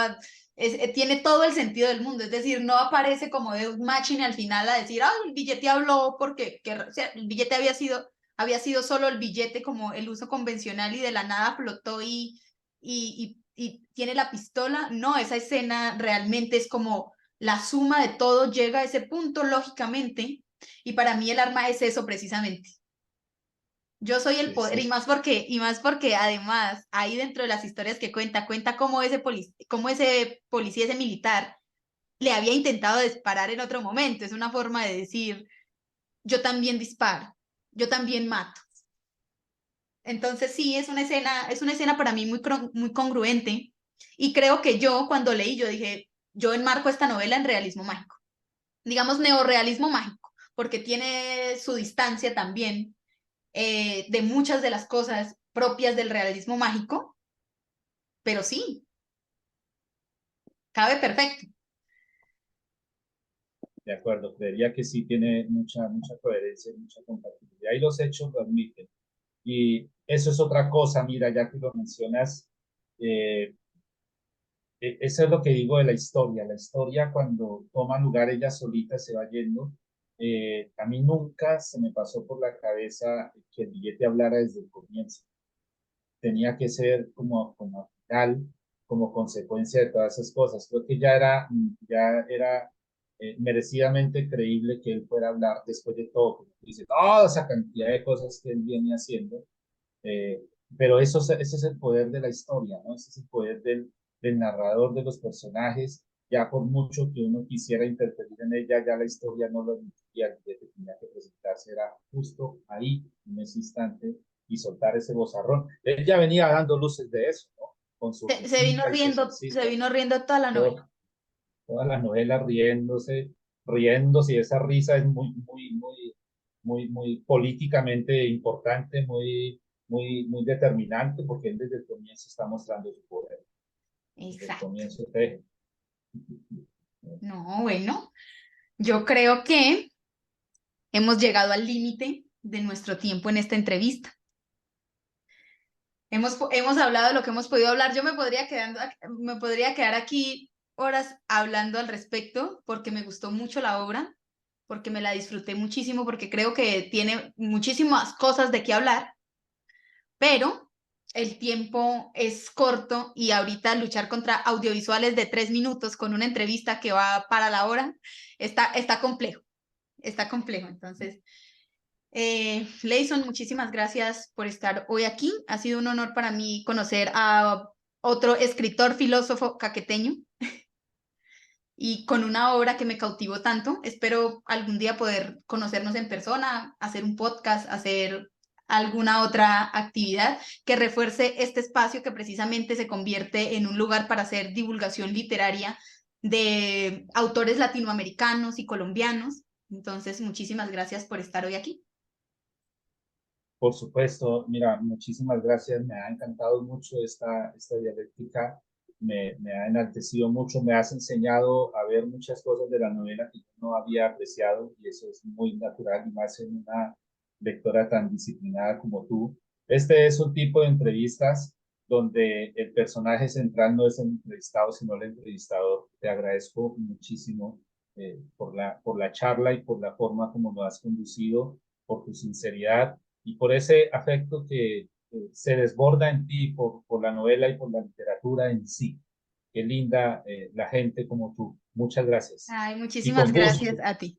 tiene todo el sentido del mundo, es decir, no aparece como de un matching al final a decir, ah, el billete habló porque o sea, el billete había sido solo el billete como el uso convencional y de la nada flotó y tiene la pistola. No, esa escena realmente es como la suma de todo llega a ese punto lógicamente y para mí el arma es eso precisamente. Yo soy el Sí, poder, sí. y más porque además ahí dentro de las historias que cuenta cómo cómo ese policía, ese militar, le había intentado disparar en otro momento. Es una forma de decir, yo también disparo, yo también mato. Entonces sí, es una escena para mí muy congruente. Y creo que yo cuando leí, yo dije, yo enmarco esta novela en realismo mágico, digamos neorrealismo mágico, porque tiene su distancia también de muchas de las cosas propias del realismo mágico, pero sí, cabe perfecto. De acuerdo, creería que sí tiene mucha coherencia y mucha compatibilidad. Y los hechos lo admiten. Y eso es otra cosa, mira, ya que lo mencionas, eh, eso es lo que digo de la historia. La historia cuando toma lugar ella solita se va yendo. A mí nunca se me pasó por la cabeza que el billete hablara desde el comienzo. Tenía que ser como al final, como consecuencia de todas esas cosas. Creo que ya era merecidamente creíble que él fuera a hablar después de todo, como dice, toda esa cantidad de cosas que él viene haciendo. Eh, pero ese es el poder de la historia, ¿no? Ese es el poder del narrador, de los personajes. Ya por mucho que uno quisiera interferir en ella, ya la historia no lo admitía, el que tenía que presentarse era justo ahí, en ese instante, y soltar ese bozarrón. Él ya venía dando luces de eso, ¿no? Con su risita y su Se sonrisa, vino riendo toda la novela. todas las novelas riéndose, y esa risa es muy políticamente importante, muy determinante, porque él desde el comienzo está mostrando su poder. Desde el Exacto. comienzo te, No, bueno, yo creo que hemos llegado al límite de nuestro tiempo en esta entrevista. Hemos hablado de lo que hemos podido hablar. Yo me podría quedar aquí horas hablando al respecto porque me gustó mucho la obra, porque me la disfruté muchísimo, porque creo que tiene muchísimas cosas de qué hablar, pero el tiempo es corto y ahorita luchar contra audiovisuales de 3 minutos con una entrevista que va para la hora está complejo, está complejo. Entonces, Leison, muchísimas gracias por estar hoy aquí. Ha sido un honor para mí conocer a otro escritor, filósofo caqueteño y con una obra que me cautivó tanto. Espero algún día poder conocernos en persona, hacer un podcast, hacer alguna otra actividad que refuerce este espacio que precisamente se convierte en un lugar para hacer divulgación literaria de autores latinoamericanos y colombianos. Entonces, muchísimas gracias por estar hoy aquí. por supuesto, mira, muchísimas gracias, me ha encantado mucho esta dialéctica, me ha enaltecido mucho, me has enseñado a ver muchas cosas de la novela que yo no había apreciado, y eso es muy natural, y más en una lectora tan disciplinada como tú. Este es un tipo de entrevistas donde el personaje central no es el entrevistado, sino el entrevistador. Te agradezco muchísimo por la charla y por la forma como lo has conducido, por tu sinceridad y por ese afecto que se desborda en ti por la novela y por la literatura en sí. Qué linda la gente como tú. Muchas gracias. Ay, Y muchísimas con gracias gusto, a ti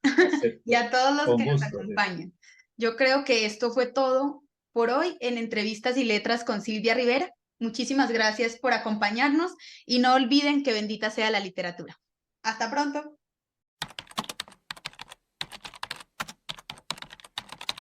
y acepto, a todos los con que nos gusto. acompañan. Yo creo que esto fue todo por hoy en Entrevistas y Letras con Silvia Rivera. Muchísimas gracias por acompañarnos y no olviden que bendita sea la literatura. Hasta pronto.